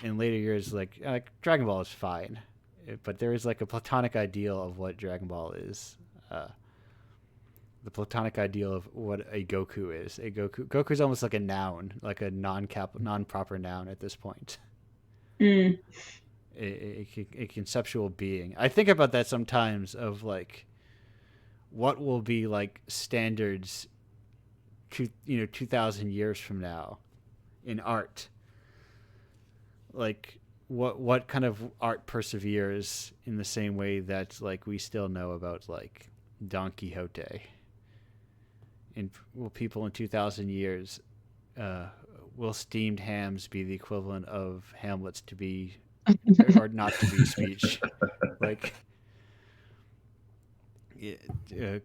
in later years like Dragon Ball is fine, but there is like a platonic ideal of what Dragon Ball is. The platonic ideal of what a Goku is. Goku is almost like a noun, like a non-proper noun at this point. Mm. A conceptual being. I think about that sometimes of like what will be like standards 2,000 years from now in art. Like what kind of art perseveres in the same way that like we still know about like Don Quixote. And will people in 2,000 years will steamed hams be the equivalent of Hamlet's to be or not to be speech? Like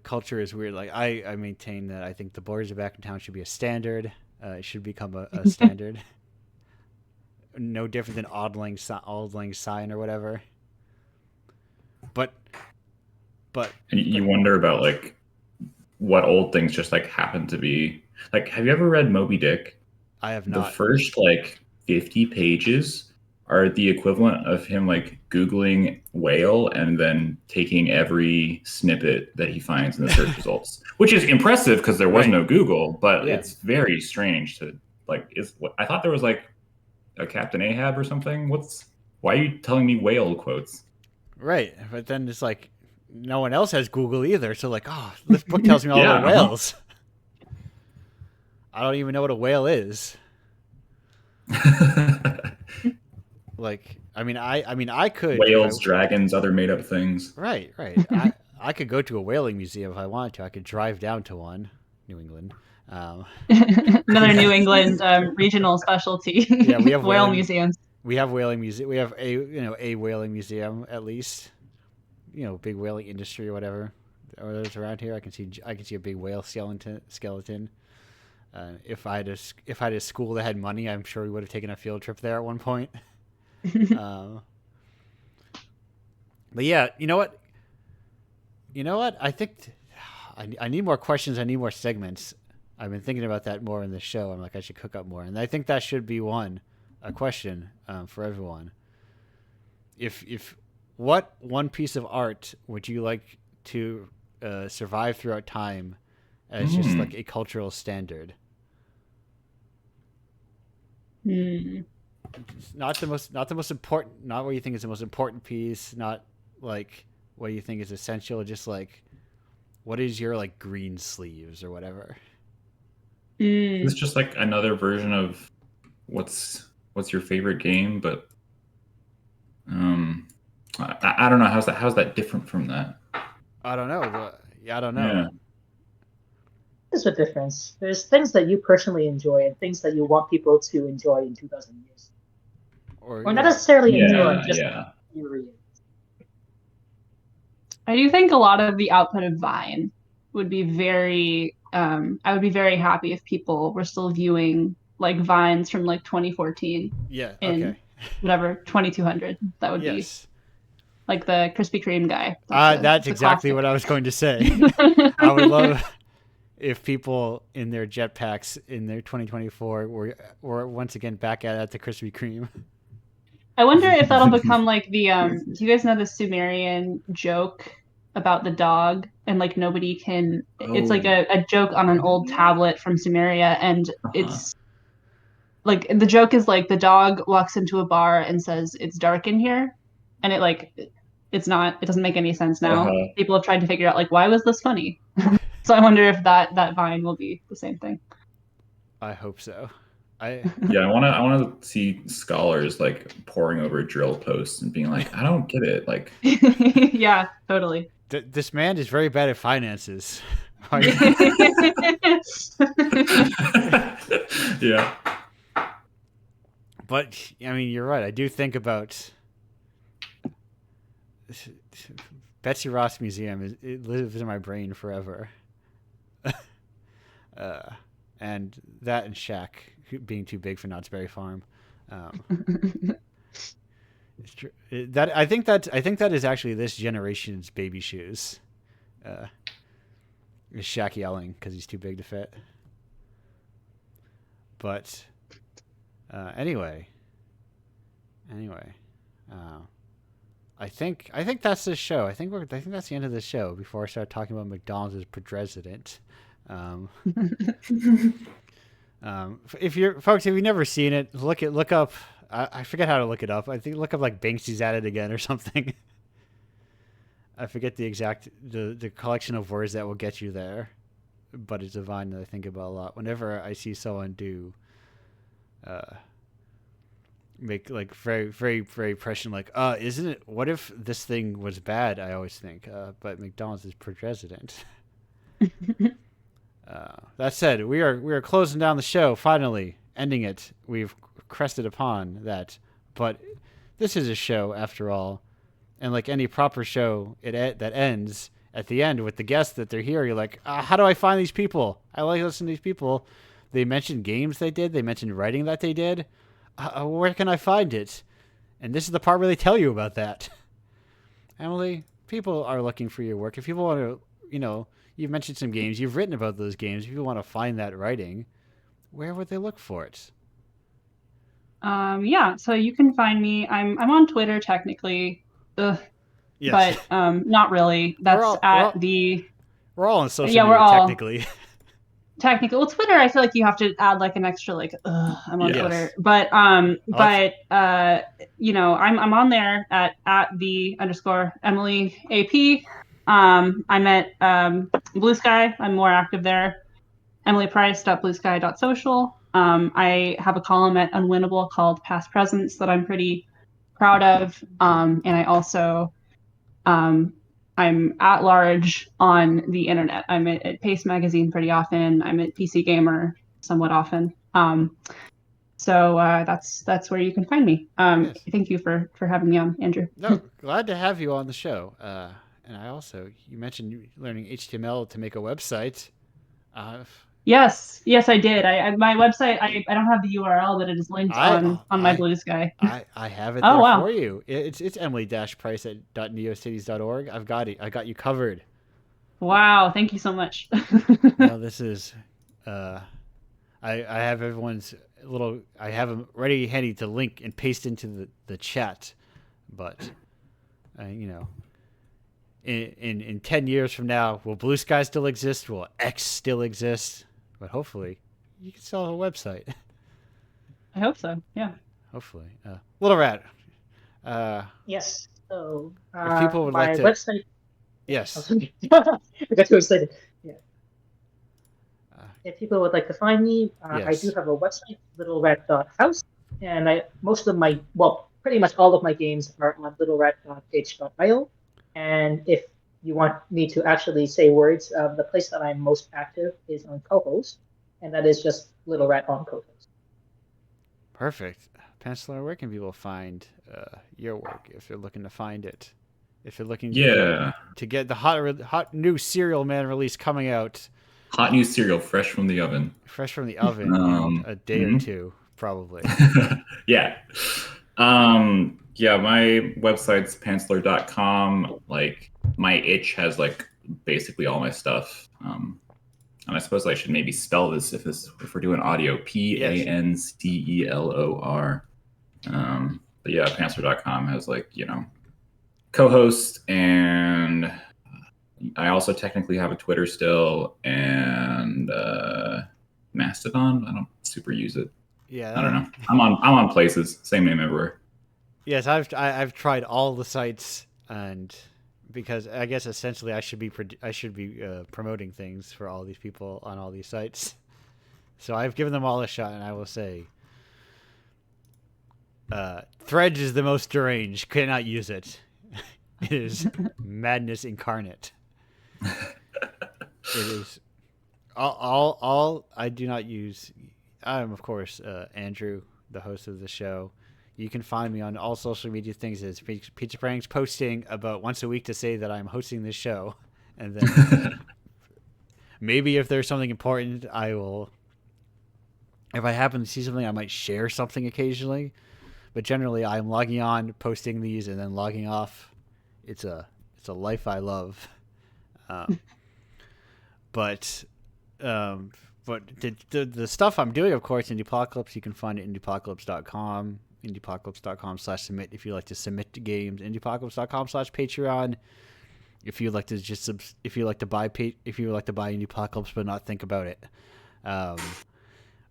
culture is weird. Like I maintain that I think the Boys Are Back in Town should be a standard. It should become a standard. No different than Auld Lang Syne or whatever. But and you wonder about like what old things just like happen to be. Like, have you ever read Moby Dick? I have not. The first like 50 pages are the equivalent of him like Googling whale and then taking every snippet that he finds in the search results, which is impressive because there was no Google, but it's very strange to like, I thought there was like a Captain Ahab or something. Why are you telling me whale quotes? Right. But then it's like, no one else has Google either. So like, oh, this book tells me all about whales. I don't even know what a whale is. Like, I could whales, dragons, other made up things. Right. I could go to a whaling museum if I wanted to. I could drive down to one, New England. Another New England regional specialty. Yeah, we have whale museums. We have whaling museum. We have a whaling museum at least. Big whaling industry or whatever. Or there's around here. I can see a big whale skeleton. If I had a school that had money, I'm sure we would have taken a field trip there at one point. But yeah, you know what? I think I need more questions. I need more segments. I've been thinking about that more in the show. I'm like, I should cook up more, and I think that should be a question for everyone. If what one piece of art would you like to survive throughout time as just like a cultural standard? Not the most important, not what you think is the most important piece, not like what you think is essential, just like what is your like green sleeves or whatever. It's just like another version of what's your favorite game, but I don't know, how's that different from that? I don't know. I don't know. Yeah. There's a difference. There's things that you personally enjoy and things that you want people to enjoy in 2,000 years. Or not necessarily enjoy, just period. I do think a lot of the output of Vine would be very I would be very happy if people were still viewing like Vines from like 2014. Yeah. In whatever 2200. That would be like the Krispy Kreme guy. That's exactly what I was going to say. I would love if people in their jetpacks in their 2024 were once again back at the Krispy Kreme. I wonder if that'll become like the do you guys know the Sumerian joke about the dog and like nobody can it's like a joke on an old tablet from Sumeria, and it's like the joke is like the dog walks into a bar and says it's dark in here, and it doesn't make any sense now. People have tried to figure out like why was this funny. So I wonder if that Vine will be the same thing. I hope so. I want to see scholars like poring over drill posts and being like, I don't get it. Like, yeah, totally. This man is very bad at finances. Yeah. But I mean, you're right. I do think about Betsy Ross Museum. It lives in my brain forever. And that and Shaq being too big for Knott's Berry Farm. It's true. I think that is actually this generation's baby shoes. Is Shaq yelling because he's too big to fit. But anyway, I think that's the show. I think that's the end of the show. Before I start talking about McDonald's as president. If you've never seen it, look up. I forget how to look it up. I think look up like Banksy's at it again or something. I forget the exact the collection of words that will get you there, but it's a vine that I think about a lot. Whenever I see someone do, make like very very very prescient, like isn't it? What if this thing was bad? I always think, but McDonald's is president. That said, we are closing down the show. Finally, ending it. We've crested upon that, but this is a show after all, and like any proper show, that ends at the end with the guests that they're here. You're like, how do I find these people? I like listening to these people. They mentioned games they did. They mentioned writing that they did. Where can I find it? And this is the part where they tell you about that. Emily, people are looking for your work. If people want to, you've mentioned some games. You've written about those games. If you want to find that writing, where would they look for it? So you can find me. I'm on Twitter technically, yes. But not really. That's we're all on social media technically. Technically, well, Twitter, I feel like you have to add like an extra like I'm on Twitter, but I'm on there at the_Emily AP. I'm at Blue Sky. I'm more active there. emilyprice.bluesky.social. I have a column at Unwinnable called Past Presents that I'm pretty proud of, and I also I'm at large on the internet. I'm at Pace Magazine pretty often. I'm at PC Gamer somewhat often. So that's where you can find me. Yes. Thank you for having me on, Andrew. No, glad to have you on the show. And I also, you mentioned learning HTML to make a website. Yes, I did. My website, I don't have the URL, but it is linked on my Blue Sky. I have it there for you. It's emily-price@neocities.org. I got you covered. Wow, thank you so much. No, this is I have everyone's I have them ready handy to link and paste into the chat, but in 10 years from now, will Blue Sky still exist? Will X still exist? But hopefully, you can sell a website. I hope so. Yeah. Hopefully, Little Rat. Yes. So if people would my like to, website. Yes. I got too excited. Yeah. If people would like to find me, yes. I do have a website, littlerat.house, and pretty much all of my games are on littlerat.page.io. And if you want me to actually say words, the place that I'm most active is on co-host, and that is just Little Rat on co-host. Perfect. Penciler, where can people find your work if they're looking to find it? If you're looking to get the hot new Cereal Man release coming out. Hot new cereal, fresh from the oven. Fresh from the oven in a day or two, probably. Yeah. My website's pantslur.com. Like, my itch has like basically all my stuff. And I suppose I should maybe spell this if we're doing audio. PANCELOR. But yeah, pantslur.com has co-host, and I also technically have a Twitter still, and Mastodon. I don't super use it. Yeah, I don't know. I'm on places. Same name everywhere. Yes, I've tried all the sites, and because I guess essentially I should be promoting things for all these people on all these sites. So I've given them all a shot, and I will say, Threads is the most deranged. Cannot use it. It is madness incarnate. It is all I do not use. I am, of course, Andrew, the host of the show. You can find me on all social media things as Pizza Pranks, posting about once a week to say that I'm hosting this show. And then maybe if there's something important, I will If I happen to see something, I might share something occasionally. But generally, I'm logging on, posting these, and then logging off. It's a life I love. But the stuff I'm doing, of course, Indiepocalypse, you can find it at indiepocalypse.com, indiepocalypse.com/submit if you like to submit to games, indiepocalypse.com/Patreon if you like to buy Indiepocalypse but not think about it.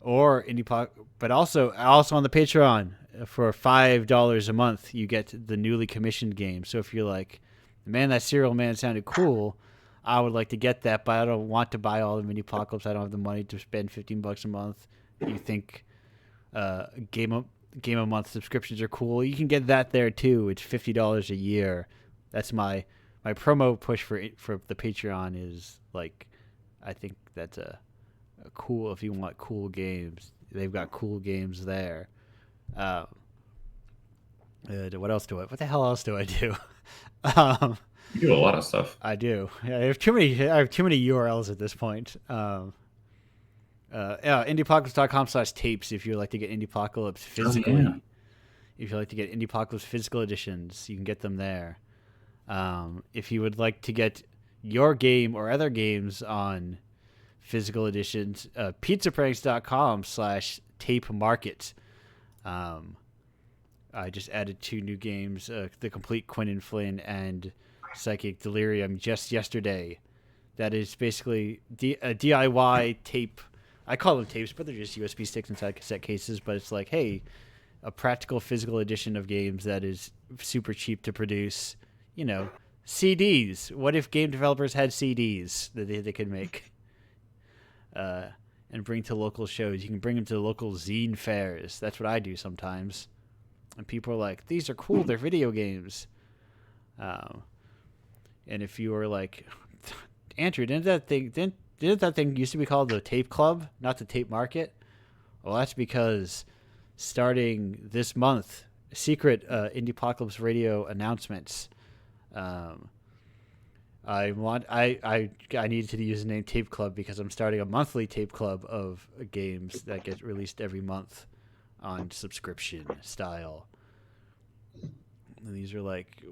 Or but also on the Patreon for $5 a month, you get the newly commissioned game. So if you're like, man, that Serial Man sounded cool, I would like to get that, but I don't want to buy all the Indiepocalypse. I don't have the money to spend $15 a month. You think game a month subscriptions are cool? You can get that there too. It's $50 a year. That's my promo push for the Patreon is like, I think that's a cool, if you want cool games, they've got cool games there. What the hell else do I do? You do a lot of stuff. I do. I have too many URLs at this point. Indiepocalypse.com/tapes if you like to get Indiepocalypse physically. Oh, yeah. If you like to get Indiepocalypse physical editions, you can get them there. If you would like to get your game or other games on physical editions, pizzapranks.com/tape market. I just added 2 new games, The Complete Quinn and Flynn and Psychic Delirium, just yesterday. That is basically a DIY tape. I call them tapes, but they're just USB sticks inside cassette cases. But it's like, hey, a practical physical edition of games that is super cheap to produce. You know, CDs. What if game developers had CDs that they could make and bring to local shows? You can bring them to local zine fairs. That's what I do sometimes. And people are like, these are cool. They're video games. And if you were like, Andrew, didn't that thing used to be called the Tape Club, not the Tape Market? Well, that's because starting this month, secret Indiepocalypse radio announcements. I needed to use the name Tape Club because I'm starting a monthly Tape Club of games that get released every month on subscription style. And these are like,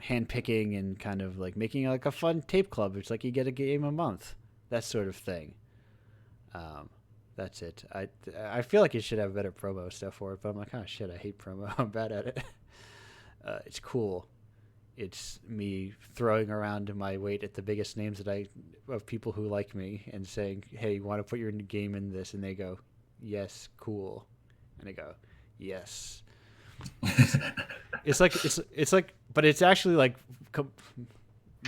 hand-picking and kind of like making like a fun tape club. It's like you get a game a month, that sort of thing. That's it. I feel like you should have better promo stuff for it, but I'm like, oh shit, I hate promo. I'm bad at it. It's cool. It's me throwing around my weight at the biggest names of people who like me and saying, hey, you want to put your game in this? And they go, yes, cool. And I go, yes. It's like, but it's actually like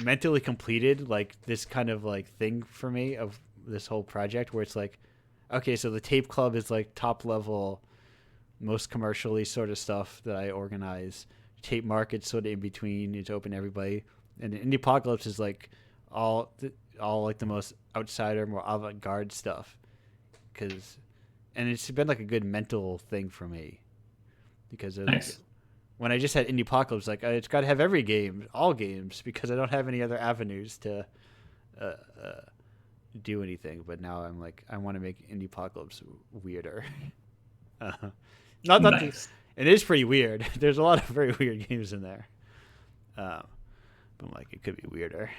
mentally completed, like this kind of like thing for me of this whole project where it's like, okay, so the Tape Club is like top level, most commercially sort of stuff that I organize. Tape Market's sort of in between. It's open to everybody. And Indiepocalypse is like all like the most outsider, more avant-garde stuff. And it's been like a good mental thing for me. Because nice. When I just had Indiepocalypse, like it's got to have every game, all games, because I don't have any other avenues to do anything. But now I'm like, I want to make Indiepocalypse weirder. Not that nice. It is pretty weird. There's a lot of very weird games in there. But I'm like, it could be weirder.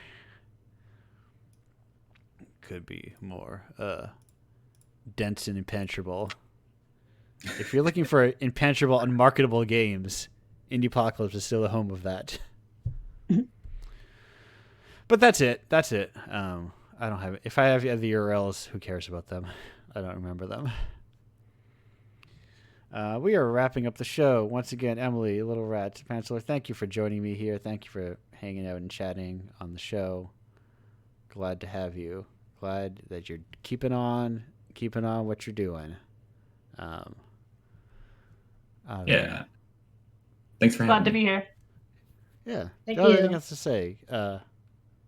Could be more dense and impenetrable. If you're looking for impenetrable, unmarketable games, Indiepocalypse is still the home of that. But that's it. I don't have it. If I have the URLs, who cares about them? I don't remember them. We are wrapping up the show. Once again, Emily, Little Rat, Penciler, thank you for joining me here. Thank you for hanging out and chatting on the show. Glad to have you. Glad that you're keeping on what you're doing. Yeah. Thanks for having me. Glad to be here. Yeah. Thank Got you. anything else to say?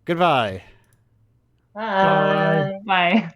Goodbye. Bye. Bye.